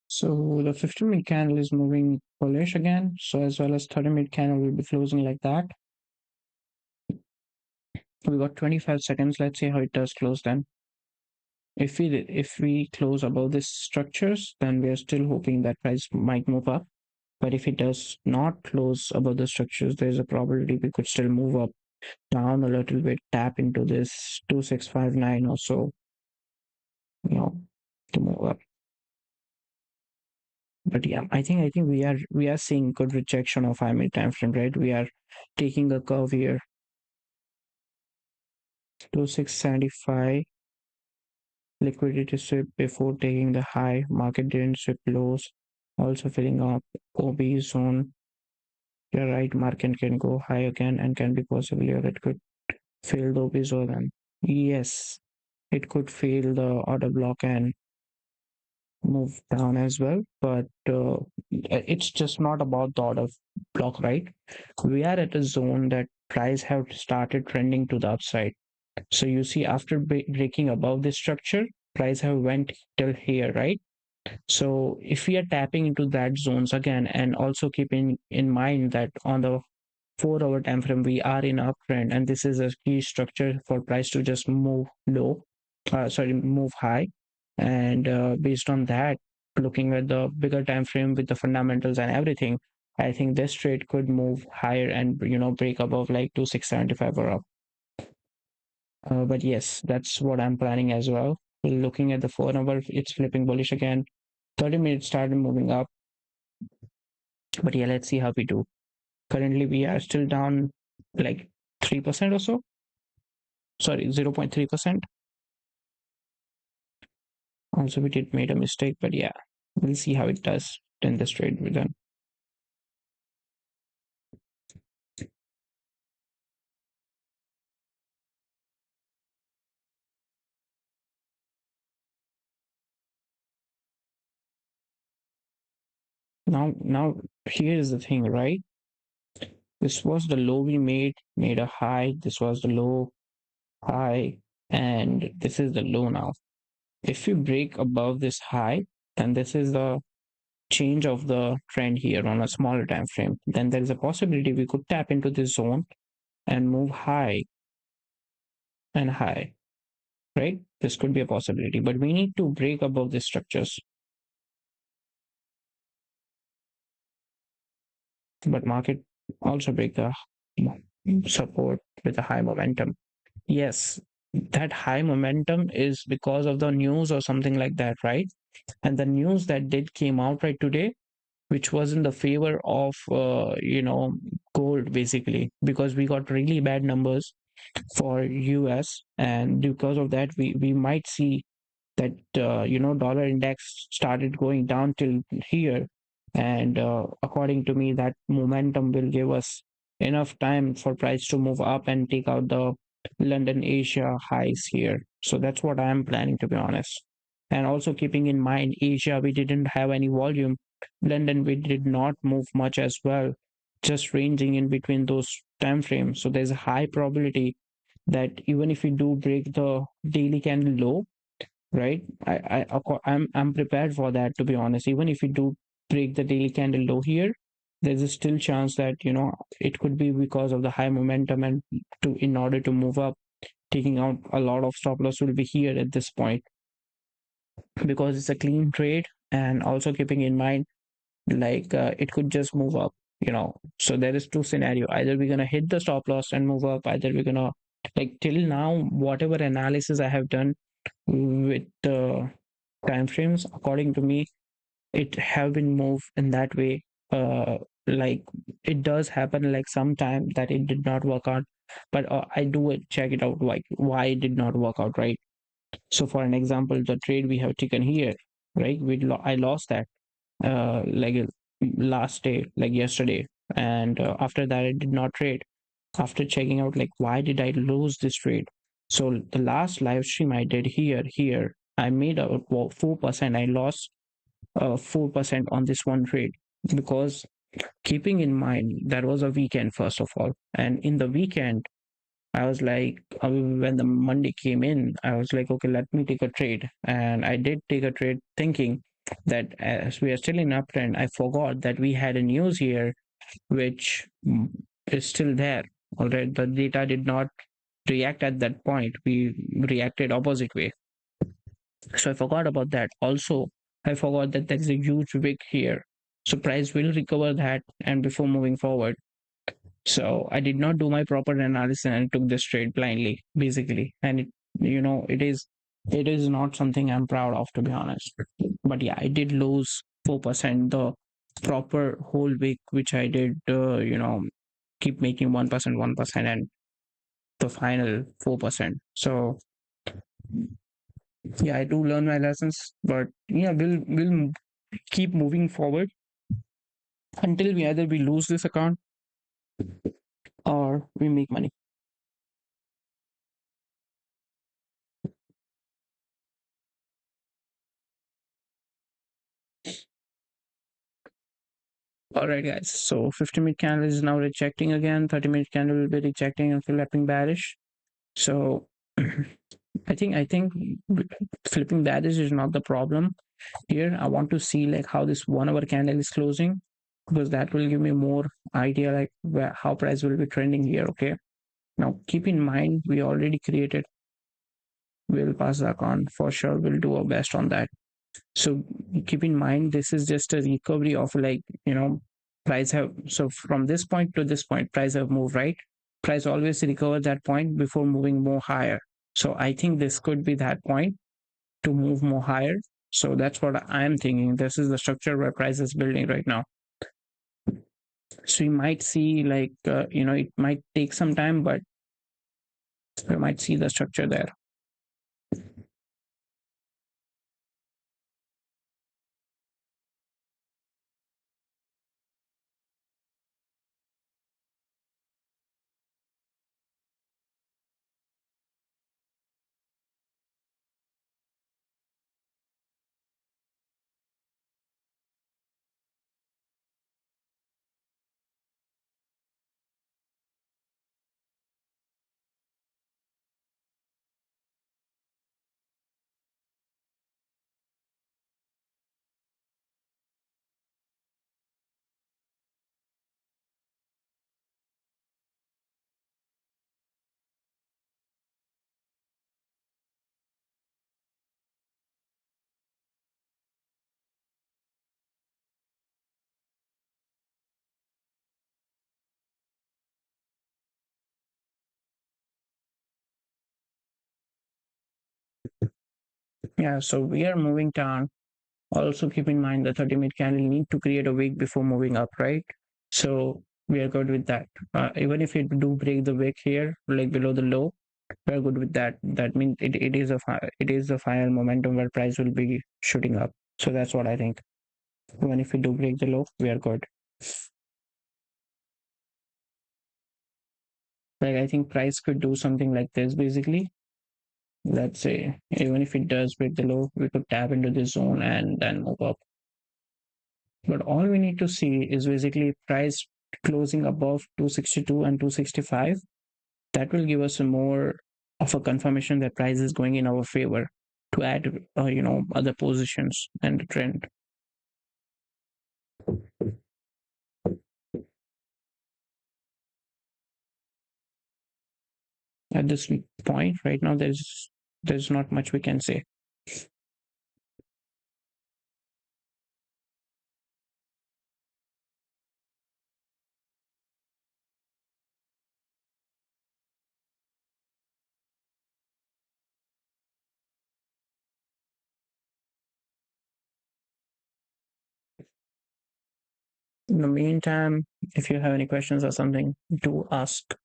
So the 50-minute candle is moving bullish again. So as well as 30-minute candle will be closing like that. We got 25 seconds. Let's see how it does close then. If we close above these structures, then we are still hoping that price might move up. But if it does not close above the structures, there's a probability we could still move up down a little bit, tap into this 2659 or so, to move up. But yeah, I think we are seeing good rejection of 5 minute time frame, right? We are taking a curve here. 2675 liquidity sweep before taking the high. Market didn't sweep lows. Also filling up OB zone. You're right, market can go high again and can be possibly, or it could fail the OB zone. And yes, it could fail the order block and move down as well. But it's just not about the order block, right? We are at a zone that price have started trending to the upside. So you see, after breaking above this structure, price have went till here, right? So if we are tapping into that zones again, and also keeping in mind that on the 4 hour time frame we are in uptrend, and this is a key structure for price to just move low, move high, and based on that, looking at the bigger time frame with the fundamentals and everything, I think this trade could move higher and break above like 2675 or up. But yes, that's what I'm planning as well. Looking at the 4 hour, it's flipping bullish again. 30 minutes started moving up. But yeah, let's see how we do. Currently, we are still down like 3% or so. Sorry, 0.3%. Also, we did made a mistake, but yeah, we'll see how it does in this trade we're done. Now here's the thing, right? This was the low we made a high. This was the low, high, and this is the low now. If we break above this high, then this is the change of the trend here on a smaller time frame. Then there is a possibility we could tap into this zone and move high and high. right? This could be a possibility, but we need to break above the structures. But market also break the support with a high momentum. Yes, that high momentum is because of the news or something like that, right? And the news that did came out right today, which was in the favor of gold basically, because we got really bad numbers for US, and because of that we might see that dollar index started going down till here, and according to me that momentum will give us enough time for price to move up and take out the London Asia highs here. So that's what I am planning, to be honest. And also keeping in mind, Asia we didn't have any volume, London we did not move much as well, just ranging in between those time frames. So there's a high probability that even if we do break the daily candle low, right? I'm prepared for that, to be honest. Even if we do break the daily candle low here, there's a still chance that it could be because of the high momentum, and to in order to move up, taking out a lot of stop loss will be here at this point, because it's a clean trade. And also keeping in mind, like it could just move up, so there is two scenario: either we're gonna hit the stop loss and move up, either we're gonna, like, till now whatever analysis I have done with the time frames, according to me, it have been moved in that way. Like, it does happen like sometime that it did not work out, but I do check it out, like why it did not work out, right? So for an example, the trade we have taken here, right, I lost that like last day, like yesterday, and after that I did not trade. After checking out, like, why did I lose this trade? So the last live stream I did here, I made a 4%. I lost 4% on this one trade, because keeping in mind that was a weekend first of all, and in the weekend I was like, when the Monday came in, I was like, okay, let me take a trade. And I did take a trade thinking that as we are still in uptrend, I forgot that we had a news here which is still there. All right. The data did not react at that point. We reacted opposite way. So I forgot about that. Also, I forgot that there is a huge wick here. So price will recover that and before moving forward. So I did not do my proper analysis and took this trade blindly, basically. And it is not something I'm proud of, to be honest. But yeah, I did lose 4% the proper whole week, which I did, keep making 1%, and the final 4%. So yeah, I do learn my lessons, but yeah, we'll keep moving forward until we lose this account or we make money. All right, guys. So 50-minute candle is now rejecting again. 30-minute candle will be rejecting and flipping bearish. So I think flipping bearish is not the problem here. I want to see like how this 1 hour candle is closing, because that will give me more idea like how price will be trending here. Okay. Now keep in mind we already created. We'll pass the account for sure. We'll do our best on that. So keep in mind this is just a recovery of, like, price have, so from this point to this point price have moved, right? Price always recover that point before moving more higher. So I think this could be that point to move more higher. So that's what I'm thinking. This is the structure where price is building right now. So you might see like it might take some time, but you might see the structure there. Yeah, so we are moving down. Also keep in mind the 30-minute candle need to create a wick before moving up, right? So we are good with that. Even if it do break the wick here, like below the low, we are good with that. That means it is a final momentum where price will be shooting up. So that's what I think. Even if we do break the low, we are good. Like I think price could do something like this basically. Let's say even if it does break the low, we could tap into this zone and then move up. But all we need to see is basically price closing above 262 and 265. That will give us a more of a confirmation that price is going in our favor to add, other positions and the trend. At this point, right now, there's not much we can say. In the meantime, if you have any questions or something, do ask.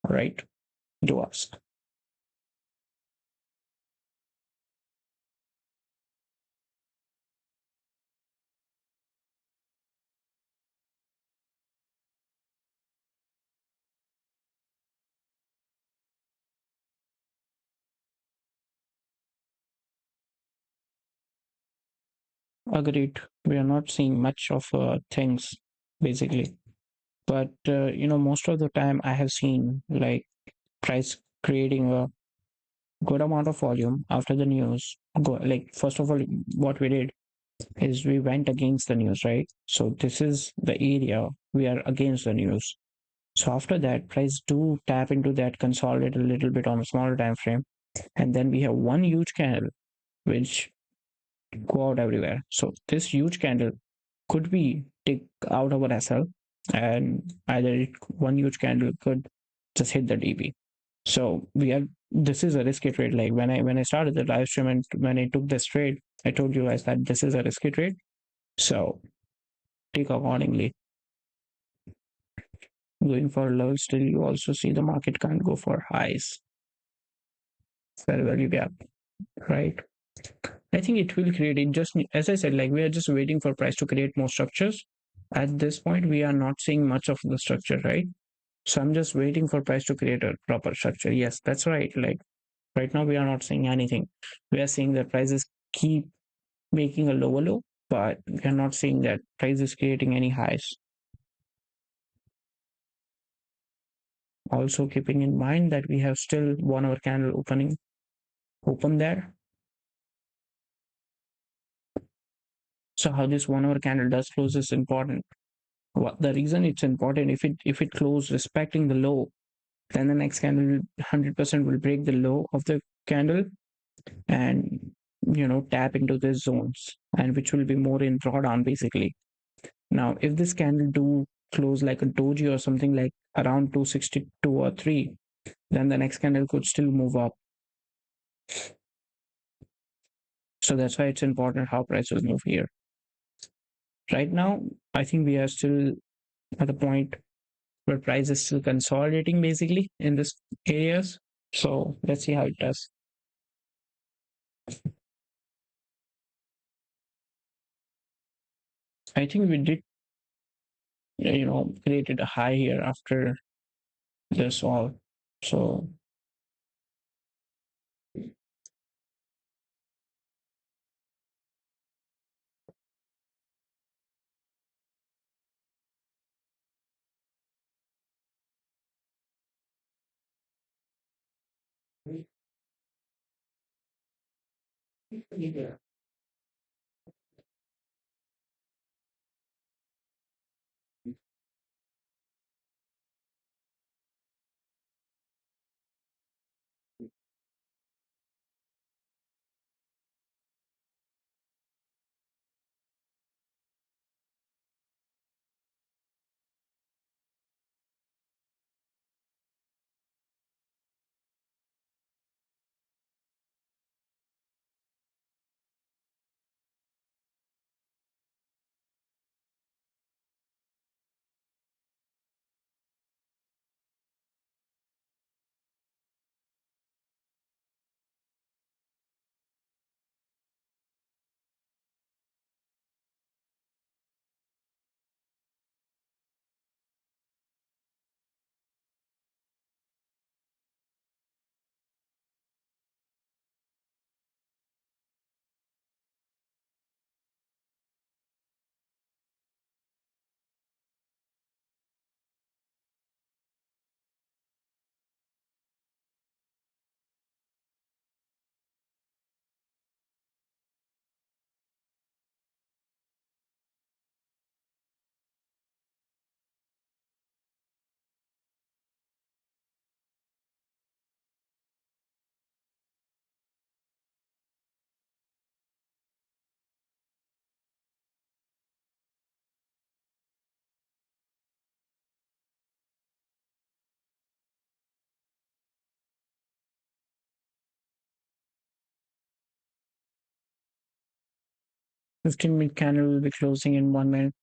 All right, do ask. Agreed. We are not seeing much of things basically, but most of the time I have seen like price creating a good amount of volume after the news. Like first of all, what we did is we went against the news, right? So this is the area we are against the news. So after that, price do tap into that, consolidate a little bit on a smaller time frame, and then we have one huge candle which go out everywhere. So this huge candle could be take out our SL, and either one huge candle could just hit the DB. So we are this is a risky trade. Like when I started the live stream and when I took this trade, I told you guys that this is a risky trade. So take accordingly. Going for low, still you also see the market can't go for highs. Fair value gap, right? I think it will create it just as I said, like we are just waiting for price to create more structures. At this point, we are not seeing much of the structure, right? So I'm just waiting for price to create a proper structure. Yes, that's right. Like right now, we are not seeing anything. We are seeing that prices keep making a lower low, but we are not seeing that price is creating any highs. Also keeping in mind that we have still 1 hour candle open there. So how this 1 hour candle does close is important. What the reason it's important, if it closes respecting the low, then the next candle will 100% will break the low of the candle and tap into these zones, and which will be more in drawdown basically. Now if this candle do close like a doji or something like around 262 or 3, then the next candle could still move up. So that's why it's important how price will move here. Right now I think we are still at the point where price is still consolidating basically in this areas. So let's see how it does. I think we did, created a high here after this all. So 15-minute candle will be closing in 1 minute.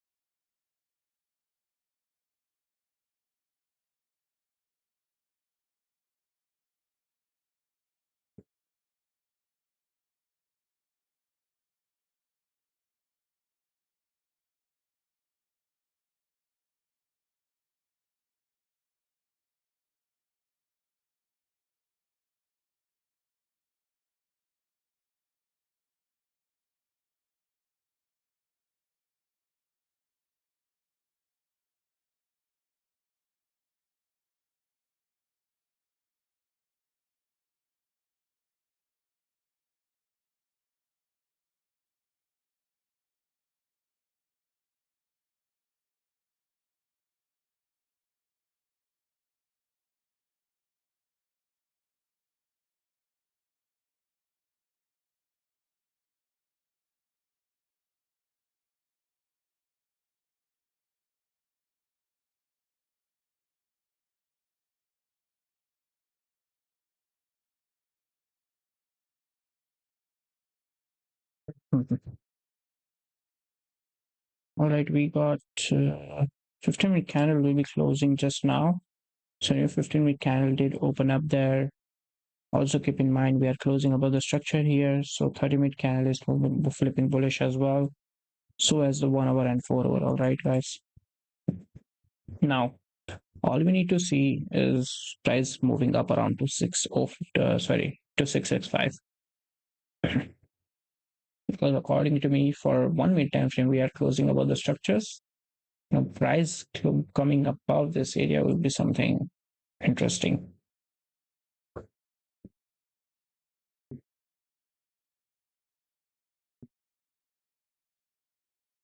Mhm. All right, we got 15-minute candle will be closing just now. So your 15-minute candle did open up there. Also keep in mind we are closing above the structure here. So 30-minute candle is flipping bullish as well. So as the 1 hour and 4 hour. All right, guys. Now all we need to see is price moving up around to 665. Because according to me, for 1 minute time frame, we are closing above the structures. Now, price coming above this area will be something interesting.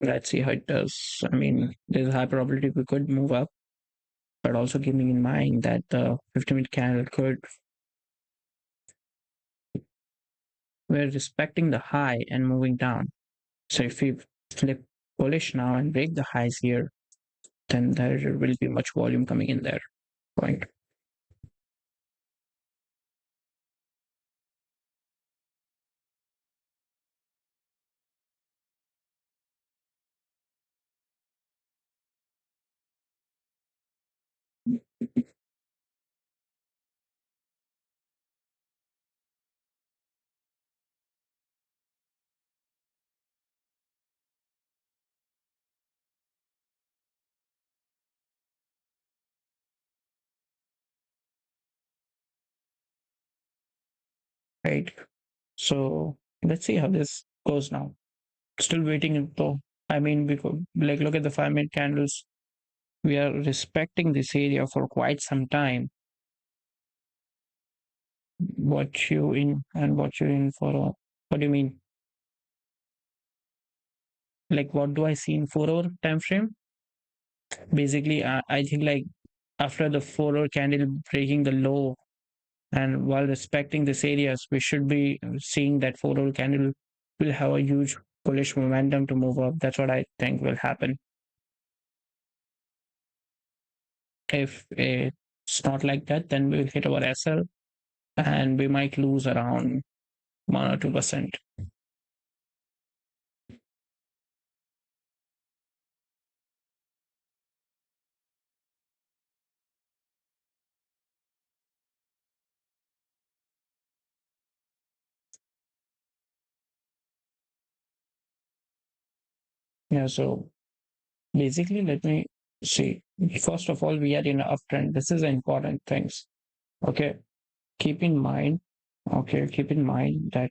Let's see how it does. I mean, there's a high probability we could move up, but also keeping in mind that the 50-minute candle could, we're respecting the high and moving down. So if we flip bullish now and break the highs here, then there will be much volume coming in there. Right. Right. So let's see how this goes now. Still waiting though. I mean, because like look at the 5-minute candles. We are respecting this area for quite some time. What you in and what you're in for? What do you mean? Like what do I see in 4 hour time frame? Basically, I think like after the 4 hour candle breaking the low and while respecting these areas, we should be seeing that 4 hour candle will have a huge bullish momentum to move up. That's what I think will happen. If it's not like that, then we will hit our SL and we might lose around 1 or 2%. Yeah, so basically, let me see. First of all, we are in an uptrend. This is important things. Okay, keep in mind. Okay, keep in mind that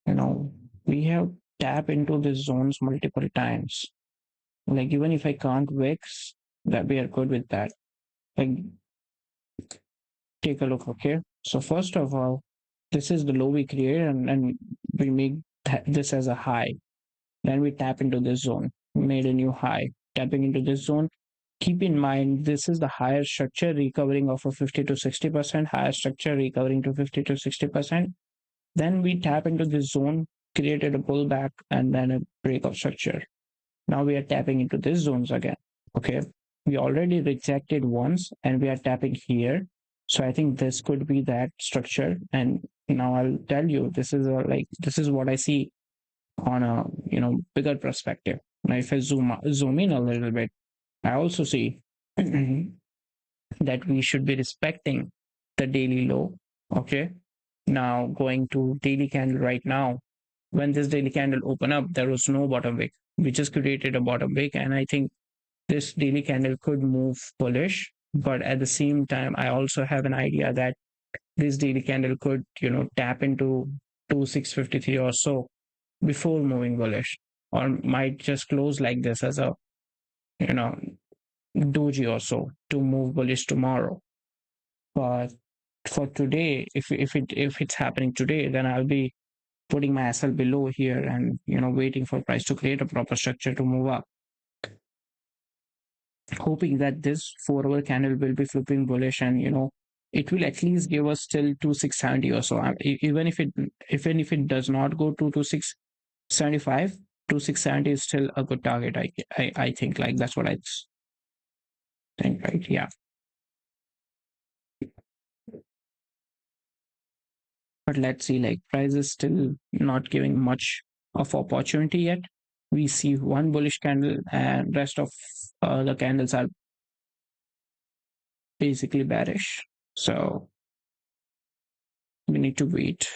you know we have tap into these zones multiple times. Like even if I can't VIX, that we are good with that. Like take a look. Okay, so first of all, this is the low we create, and we make this as a high. Then we tap into this zone, made a new high. Tapping into this zone, keep in mind this is the higher structure recovering of a 50 to 60%, higher structure recovering to 50 to 60%. Then we tap into this zone, created a pullback, and then a break of structure. Now we are tapping into these zones again. Okay. We already rejected once and we are tapping here. So I think this could be that structure. And now I'll tell you, this is like this is what I see on a bigger perspective. Now, if I zoom in a little bit, I also see that we should be respecting the daily low. Okay. Now going to daily candle right now. When this daily candle opened up, there was no bottom wick. We just created a bottom wick, and I think this daily candle could move bullish. But at the same time, I also have an idea that this daily candle could, tap into 2653 or so before moving bullish, or might just close like this as a, you know, doji or so to move bullish tomorrow. But for today, if it's happening today, then I'll be putting my SL below here and waiting for price to create a proper structure to move up, hoping that this 4 hour candle will be flipping bullish, and it will at least give us till 2670 or so. Even if it does not go to 2675, 2670 is still a good target. I think, like, that's what I think, right? Yeah. But let's see, like, price is still not giving much of opportunity yet. We see one bullish candle, and rest of the candles are basically bearish. So we need to wait.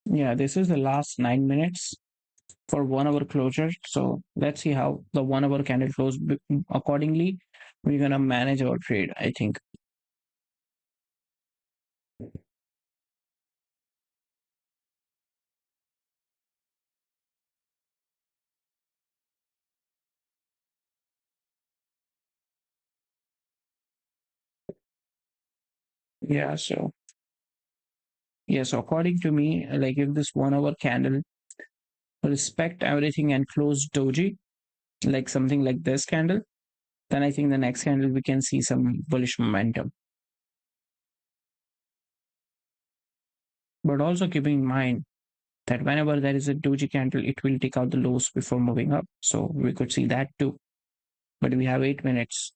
Yeah, this is the last 9 minutes for 1 hour closure. So let's see how the 1 hour candle close. Accordingly, we're gonna manage our trade, I think. Yeah, so yes, according to me, like, if this 1 hour candle respect everything and close doji, like something like this candle, then I think the next candle we can see some bullish momentum. But also keeping in mind that whenever there is a doji candle, it will take out the lows before moving up. So we could see that too. But we have 8 minutes.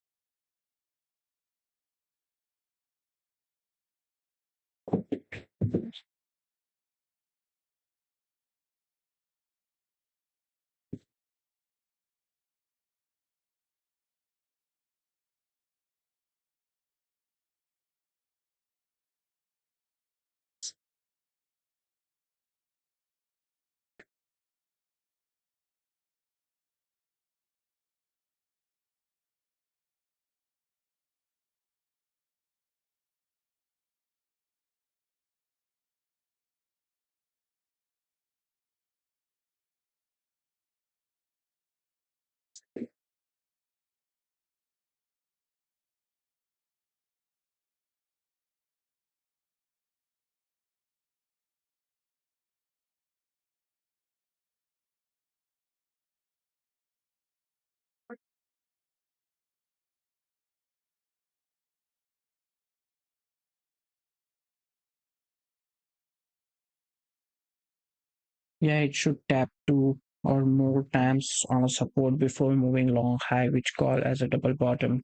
Yeah, it should tap two or more times on a support before moving long high, which call as a double bottom.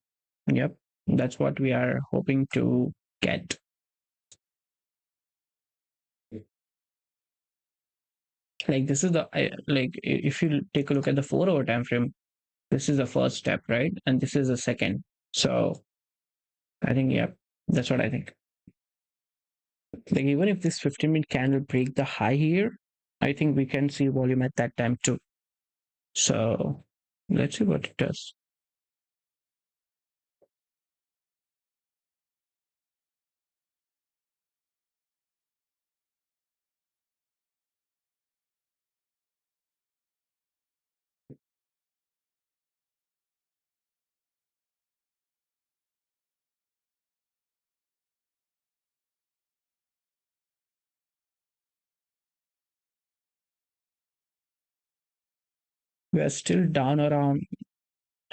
Yep, that's what we are hoping to get. Like, this is if you take a look at the 4 hour time frame, this is the first step, right? And this is the second. So I think, yeah, that's what I think. Like, even if this 15-minute candle break the high here, I think we can see volume at that time too. So let's see what it does. We are still down around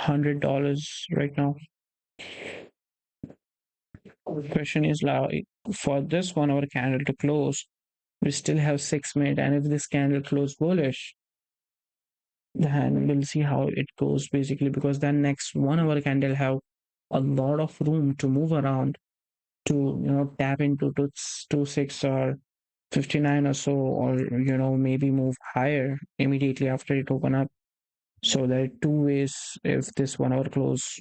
$100 right now. The question is now, for this 1 hour candle to close, we still have 6 minutes, and if this candle close bullish, then we'll see how it goes basically, because then next 1 hour candle have a lot of room to move around, to tap into 26 or 59 or so, or maybe move higher immediately after it open up. So there are two ways if this 1 hour close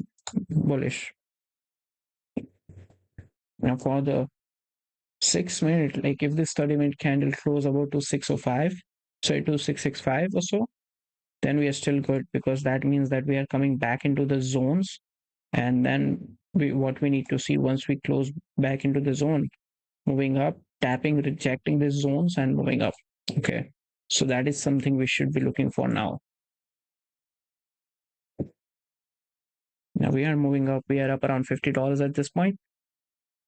bullish. Now for the 6 minute, like if this 30-minute candle close about to 605, sorry, to 665 or so, then we are still good, because that means that we are coming back into the zones. And then what we need to see once we close back into the zone, moving up, tapping, rejecting these zones and moving up. Okay. So that is something we should be looking for now. Now we are moving up. We are up around $50 at this point.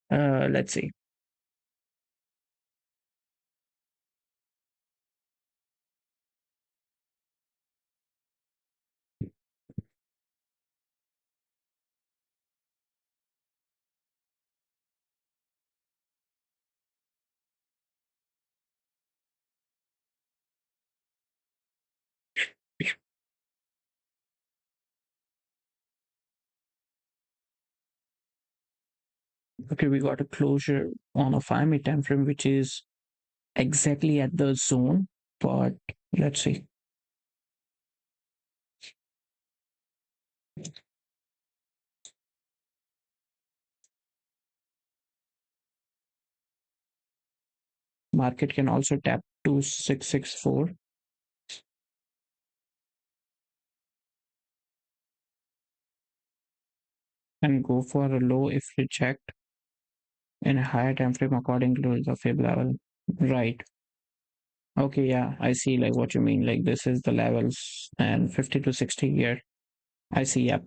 Let's see. Okay, we got a closure on a 5 minute time frame, which is exactly at the zone. But let's see. Market can also tap 2664 and go for a low if reject in a higher time frame according to the fib level. Right. Okay, yeah, I see like what you mean. Like this is the levels and 50 to 60 here. I see, yeah.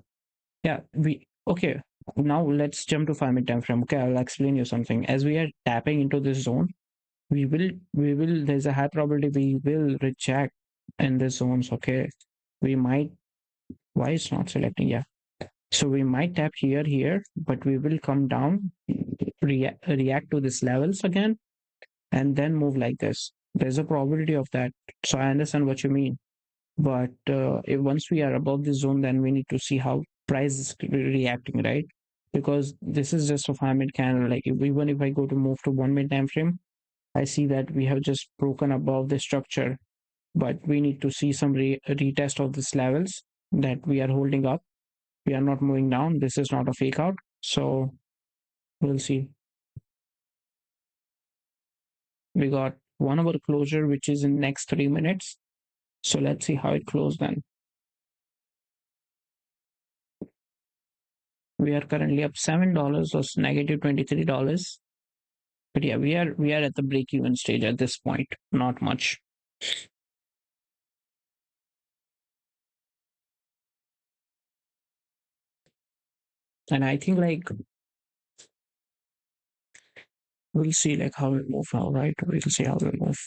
Yeah, we okay. Now let's jump to 5 minute time frame. Okay, I'll explain you something. As we are tapping into this zone, we will there's a high probability we will reject in the zones. Okay. We might, why it's not selecting? Yeah. So we might tap here, but we will come down, react to these levels again, and then move like this. There's a probability of that. So I understand what you mean. But if once we are above the zone, then we need to see how price is reacting, right? Because this is just a 5 minute candle. Like even if I go to move to 1 minute time frame, I see that we have just broken above the structure, but we need to see some retest of these levels that we are holding up. We are not moving down. This is not a fake out. So we'll see. We got 1 hour closure, which is in next 3 minutes. So let's see how it closed then. We are currently up $7 or negative $23. But yeah, we are at the break even stage at this point. Not much. And I think like we'll see like how we move now, right? We'll see how we move.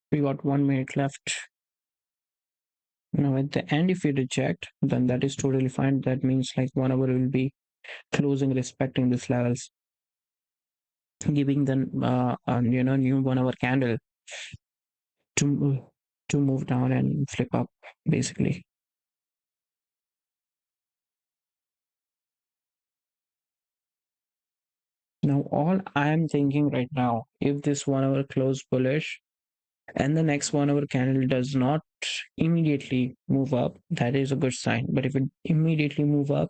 We got 1 minute left. Now at the end, if we reject, then that is totally fine. That means like 1 hour will be closing respecting these levels. giving the new 1 hour candle to to move down and flip up basically. Now all I am thinking right now, if this 1 hour close bullish and the next 1 hour candle does not immediately move up, that is a good sign. But if it immediately move up,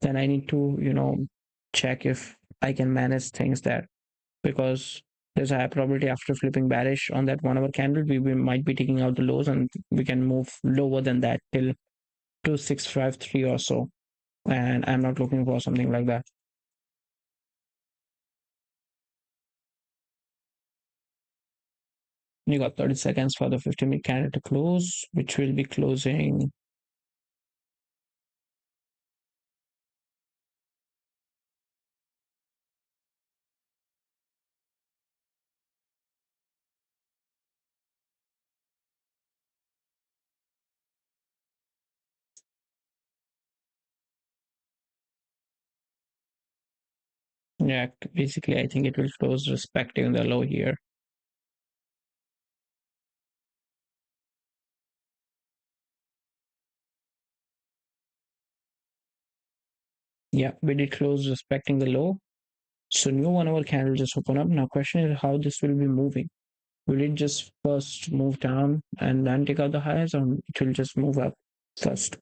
then I need to check if I can manage things there, because there's a high probability after flipping bearish on that 1 hour candle, we might be taking out the lows and we can move lower than that till 2653 or so. And I'm not looking for something like that. You got 30 seconds for the 50-minute candle to close, which will be closing. Yeah, basically, I think it will close respecting the low here. Yeah, we did close respecting the low. So new 1 hour candle just open up. Now question is how this will be moving. Will it just first move down and then take out the highs, or it will just move up first?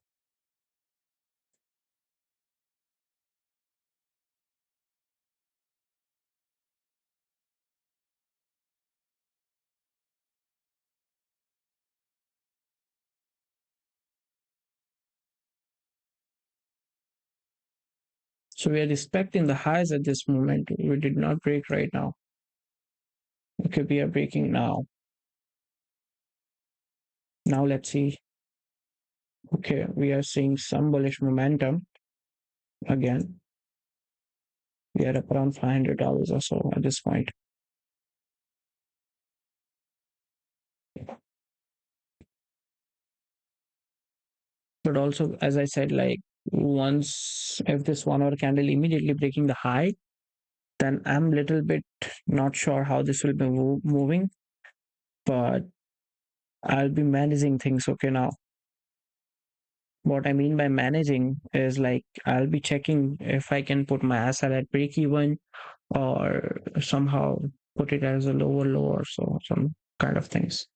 So we are respecting the highs at this moment. We did not break right now. Okay, we are breaking now. Now let's see. Okay, we are seeing some bullish momentum again. We are up around $500 or so at this point. But also, as I said, like once if this 1 hour candle immediately breaking the high, then I'm little bit not sure how this will be moving, but I'll be managing things. Okay, now what I mean by managing is like I'll be checking if I can put my asset at break even or somehow put it as a lower low or so, some kind of things.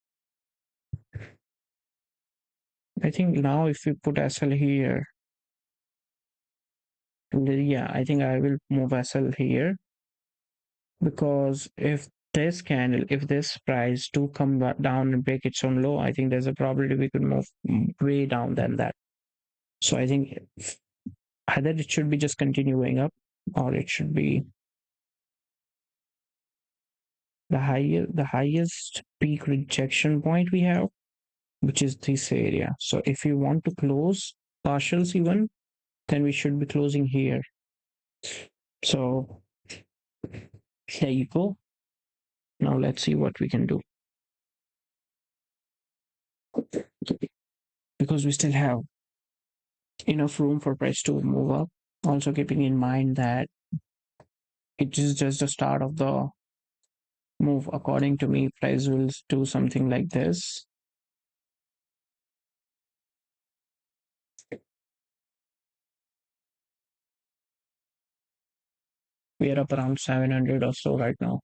I think now if we put SL here, yeah, I think I will move SL here, because if this price do come down and break its own low, I think there's a probability we could move way down than that. So I think either it should be just continue going up, or it should be the highest peak rejection point we have, which is this area. So if you want to close partials even, then we should be closing here. So there you go. Now let's see what we can do, because we still have enough room for price to move up. Also keeping in mind that it is just the start of the move. According to me, price will do something like this. We are up around 700 or so right now.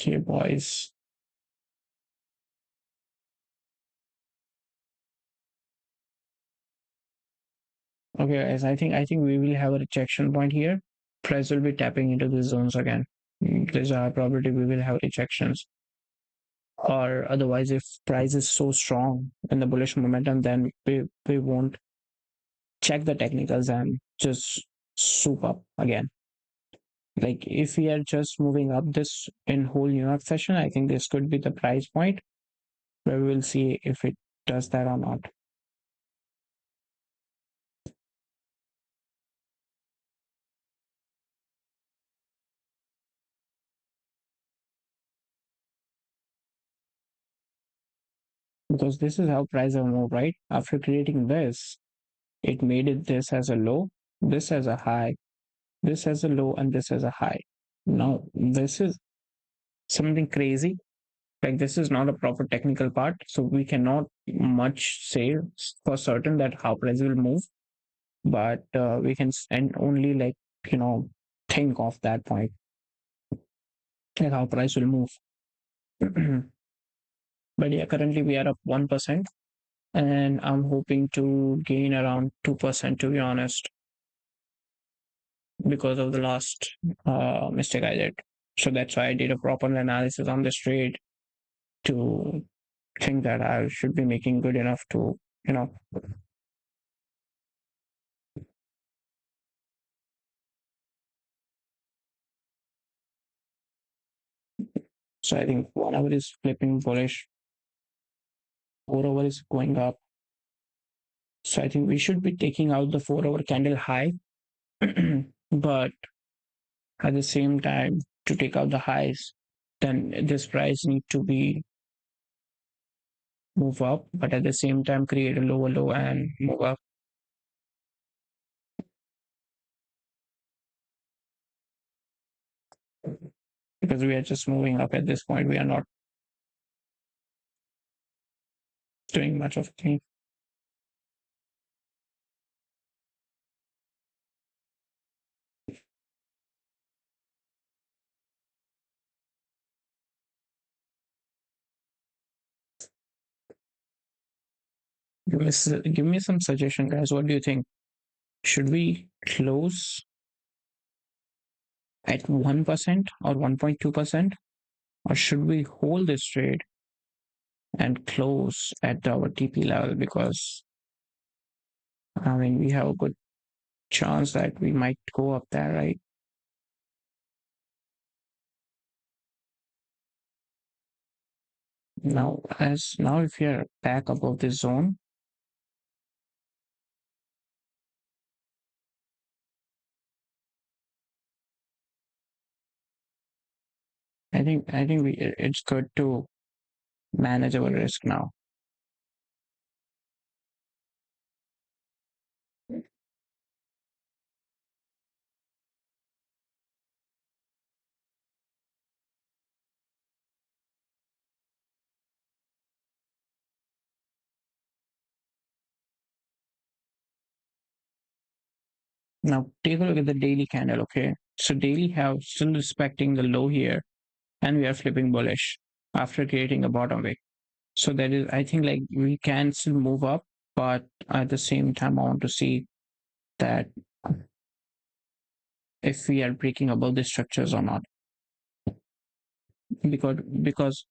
Okay, boys. Okay, guys. I think we will have a rejection point here. Price will be tapping into these zones again. There's a high probability we will have rejections. Or otherwise, if price is so strong in the bullish momentum, then we won't check the technicals and just soup up again. Like if we are just moving up this in whole New York session, I think this could be the price point where we will see if it does that or not. because this is how price will move, right? After creating this, it made it this as a low, this as a high, this as a low, and this as a high. Now, this is something crazy. Like, this is not a proper technical part, so we cannot much say for certain that how price will move, but we can and only like, you know, think of that point, like how price will move. But yeah, currently we are up 1%, and I'm hoping to gain around 2%, to be honest, because of the last mistake I did. So that's why I did a proper analysis on this trade to think that I should be making good enough to, you know. So I think 1 hour is flipping bullish, 4 hour is going up. So I think we should be taking out the 4 hour candle high, but at the same time, to take out the highs, then this price need to be move up, but at the same time create a lower low and move up, because we are just moving up at this point. We are not doing much of a thing. Give me some suggestion, guys. What do you think? Should we close at 1% or 1.2%, or should we hold this trade and close at our TP level? Because I mean, we have a good chance that we might go up there, right? Now if you're back above this zone, I think it's good to manage our risk now. Now take a look at the daily candle, okay? So daily have still respecting the low here, and we are flipping bullish after creating a bottom wick. So that is, I think, like we can still move up, but at the same time, I want to see that if we are breaking above the structures or not, because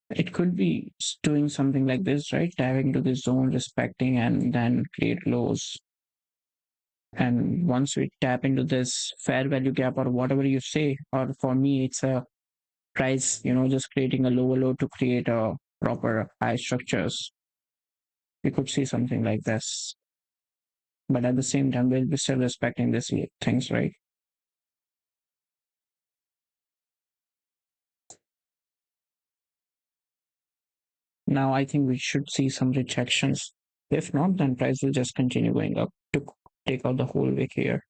it could be doing something like this, right? Diving to this zone, respecting, and then create lows. And once we tap into this fair value gap or whatever you say, or for me, it's a price, just creating a lower low to create a proper high structures. We could see something like this. But at the same time, we'll be still respecting these things, right? Now, I think we should see some rejections. If not, then price will just continue going up to take out the whole wick here.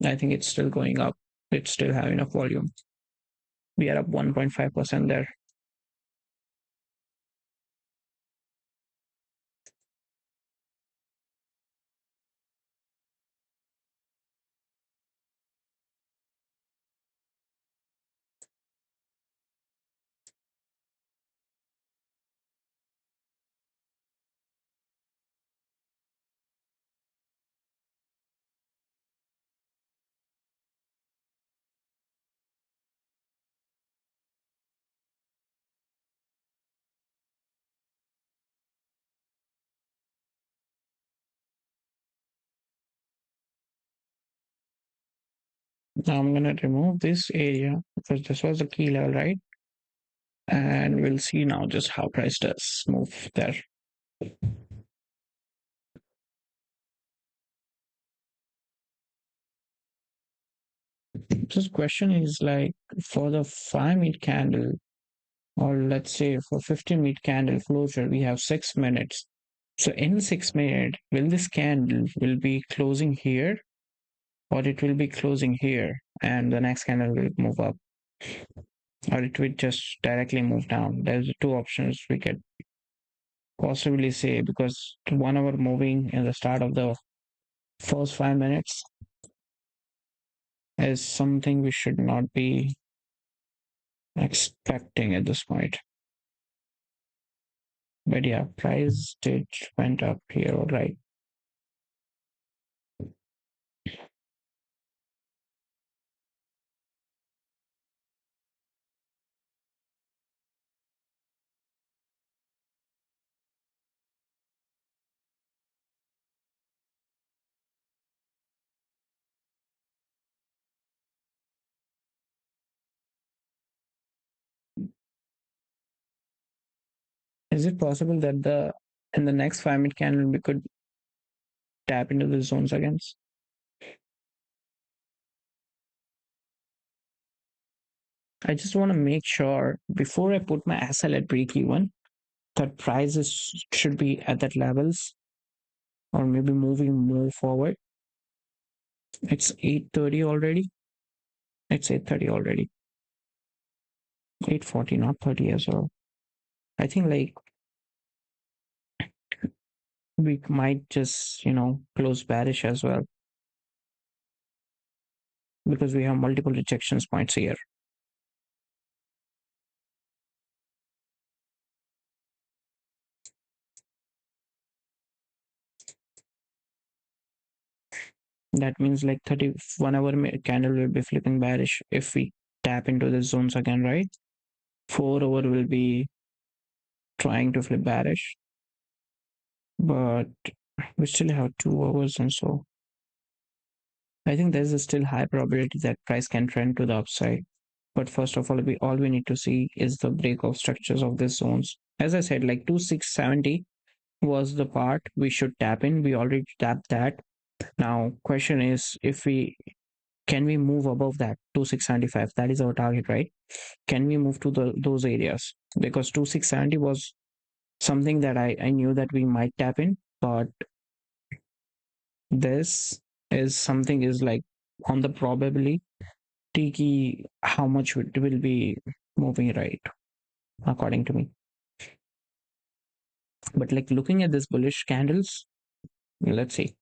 I think it's still going up. It's still having enough volume. We are up 1.5% there. Now I'm going to remove this area because this was the key level, right? And we'll see now just how price does move there. This question is like for the 5 minute candle, or let's say for 15-minute candle closure, we have 6 minutes. So in 6 minutes, will this candle will be closing here or it will be closing here and the next candle will move up or it will just directly move down? There's two options we could possibly say because 1 hour moving in the start of the first 5 minutes is something we should not be expecting at this point. But yeah, price did went up here, all right. Is it possible that the in the next 5 minute candle we could tap into the zones again? I just want to make sure before I put my SL at break even that prices should be at that levels or maybe moving more forward. It's 8:30 already. It's 8:30 already. 8:40, not 30 as well. I think like we might just close bearish as well because we have multiple rejections points here. That means like 31 hour candle will be flipping bearish if we tap into the zones again, right? 4 hour will be trying to flip bearish, but we still have 2 hours, and so I think there's a still high probability that price can trend to the upside. But first of all we need to see is the breakout structures of these zones. As I said, like 2670 was the part we should tap in. We already tapped that. Now, question is if we can we move above that 2675? That is our target, right? Can we move to those areas? Because 2670 was something that I knew that we might tap in, but this is something is like on the probability key how much it will be moving, right? According to me. But like looking at this bullish candles, let's see.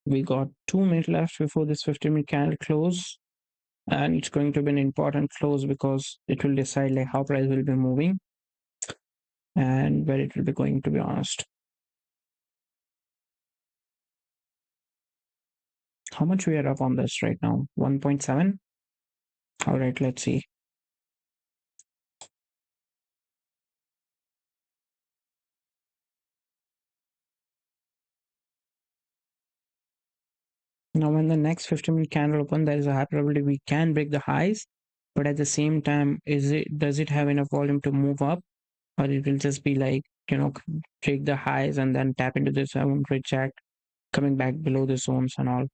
We got 2 minutes left before this 50-minute candle close, and it's going to be an important close because it will decide like how price will be moving and where it will be going, to be honest. How much we are up on this right now? 1.7. All right, let's see. Now when the next 50-minute candle open, there is a high probability we can break the highs, but at the same time, does it have enough volume to move up, or it will just be like break the highs and then tap into this zone, reject, coming back below the zones and all.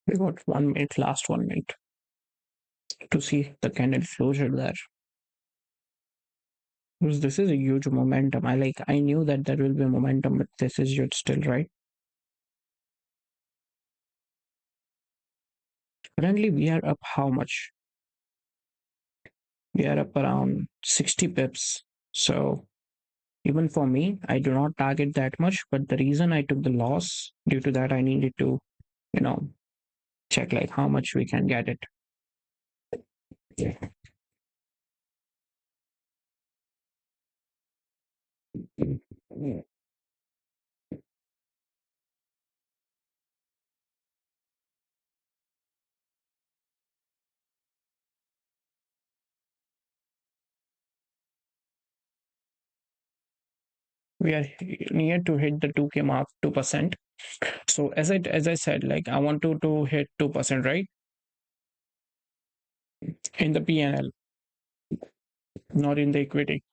We got 1 minute, last 1 minute to see the candle closure there. Because this is a huge momentum. I knew that there will be momentum, but this is huge still, right? Currently, we are up how much? We are up around 60 pips. So even for me, I do not target that much. But the reason I took the loss, due to that, I needed to, you know, check like how much we can get it. Yeah. We are near to hit the 2K mark, 2%. So as I said, like I want to hit 2%, right? In the PNL, not in the equity.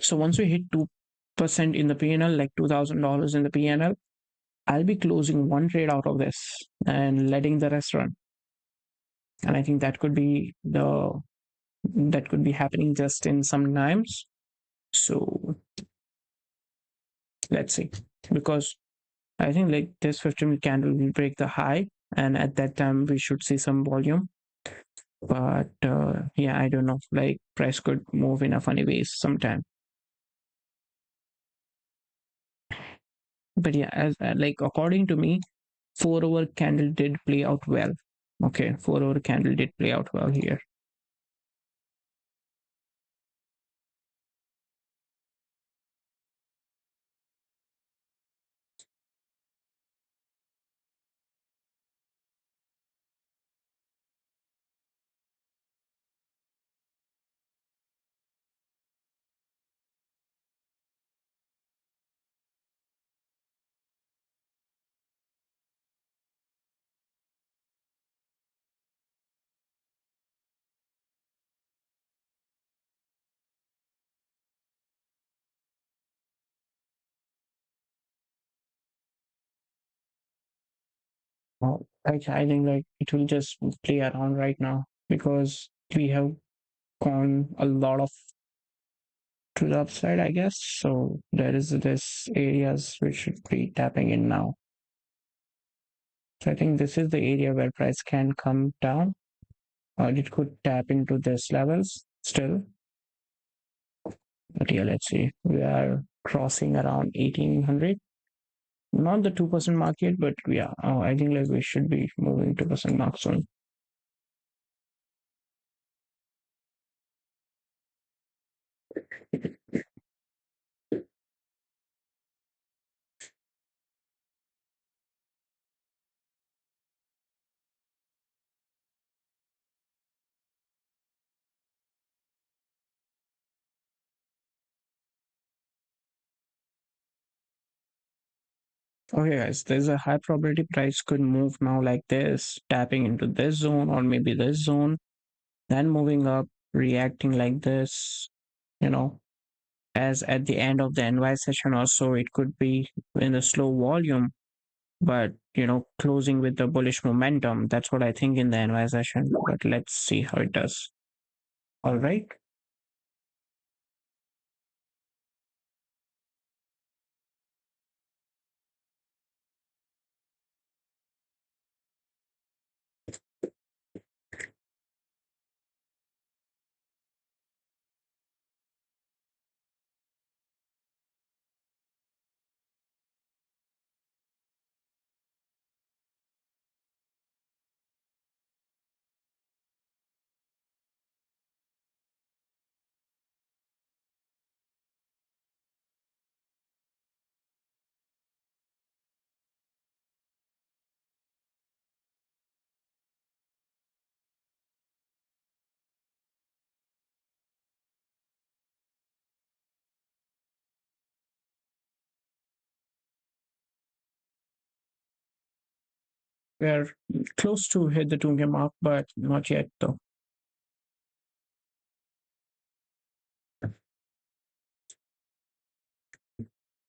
So once we hit 2% in the PNL, like $2,000 in the PNL, I'll be closing one trade out of this and letting the rest run. And I think that could be happening just in some times. So let's see. Because I think like this 15 candle will break the high, and at that time we should see some volume. But yeah, I don't know. Like price could move in a funny ways sometime. But yeah, as like according to me, 4 hour candle did play out well. Okay, 4 hour candle did play out well here. I think like it will just play around right now because we have gone a lot of to the upside, I guess. So there is this areas which should be tapping in now. So I think this is the area where price can come down, or it could tap into this levels still. But yeah, let's see. We are crossing around 1800. Not the 2% mark yet, but yeah, I think like we should be moving 2% mark soon. Okay, guys, there's a high probability price could move now like this, tapping into this zone or maybe this zone, then moving up, reacting like this, you know, as at the end of the NY session also, it could be in a slow volume, but closing with the bullish momentum. That's what I think in the NY session, but let's see how it does. All right. We're close to hit the 2K mark, but not yet though.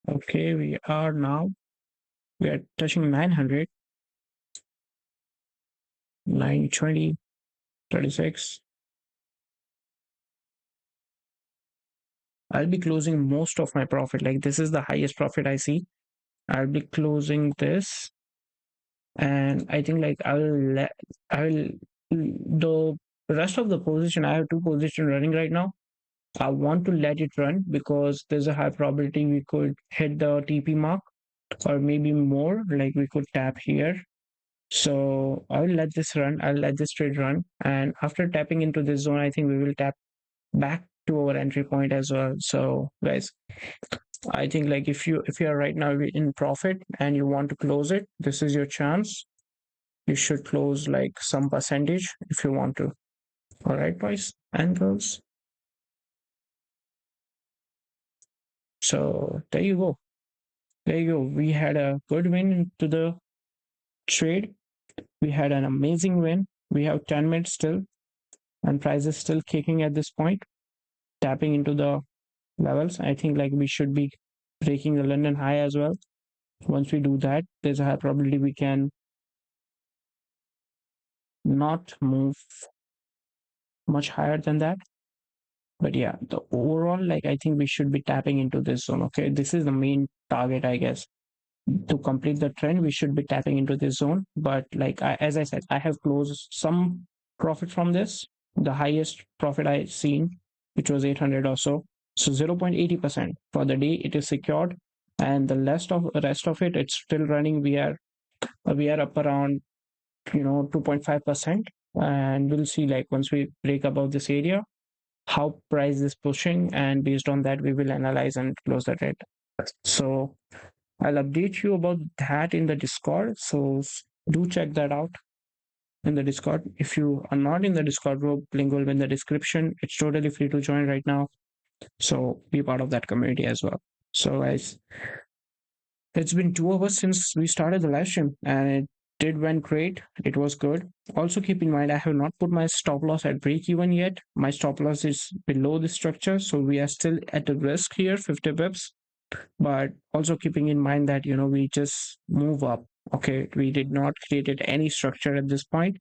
Okay, we are now We are touching 900, 920, 36. I'll be closing most of my profit. Like this is the highest profit I see. I'll be closing this, and I think like I will the rest of the position. I have two positions running right now. I want to let it run because there's a high probability we could hit the TP mark or maybe more. Like we could tap here. So I will let this run. I'll let this trade run, and after tapping into this zone, I think we will tap back to our entry point as well. So guys, I think like if you are right now in profit and you want to close it, this is your chance. You should close like some percentage if you want to. All right, boys and girls. So there you go. There you go. We had a good win to the trade. We had an amazing win. We have 10 minutes still, and price is still kicking at this point, tapping into the levels. I think like we should be breaking the London high as well. Once we do that, there's a high probability we can not move much higher than that. But yeah, the overall, like I think we should be tapping into this zone. Okay, this is the main target, I guess. To complete the trend, we should be tapping into this zone. But like as I said, I have closed some profit from this. The highest profit I seen, which was 800 or so. So 0.80% for the day, it is secured, and the rest of it, it's still running. We are up around 2.5%, and we'll see like once we break above this area how price is pushing, and based on that we will analyze and close the trade. So I'll update you about that in the Discord. So do check that out in the Discord. If you are not in the Discord group, link will be in the description. It's totally free to join right now. So be part of that community as well. So guys, it's been 2 hours since we started the live stream, and it did went great. It was good. Also keep in mind I have not put my stop loss at break even yet. My stop loss is below the structure, so we are still at a risk here, 50 pips. But also keeping in mind that we just move up. Okay, we did not create any structure at this point,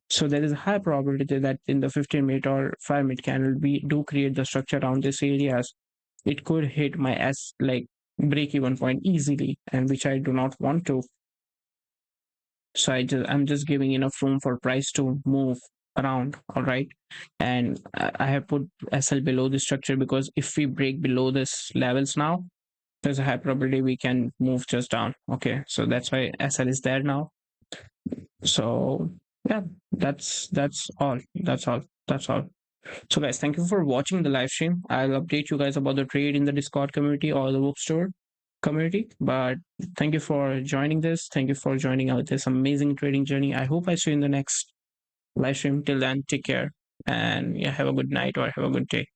so there is a high probability that in the 15-minute or 5-minute candle we do create the structure around this areas. It could hit my s like break even point easily, and which I do not want to. So I'm just giving enough room for price to move around. All right, and I have put SL below the structure because if we break below this levels now, there's a high probability we can move just down. Okay, so that's why SL is there now. So yeah, that's all. That's all. So guys, thank you for watching the live stream. I'll update you guys about the trade in the Discord community or the bookstore community. But thank you for joining this. Thank you for joining out this amazing trading journey. I hope I see you in the next live stream. Till then, take care and yeah, have a good night or have a good day.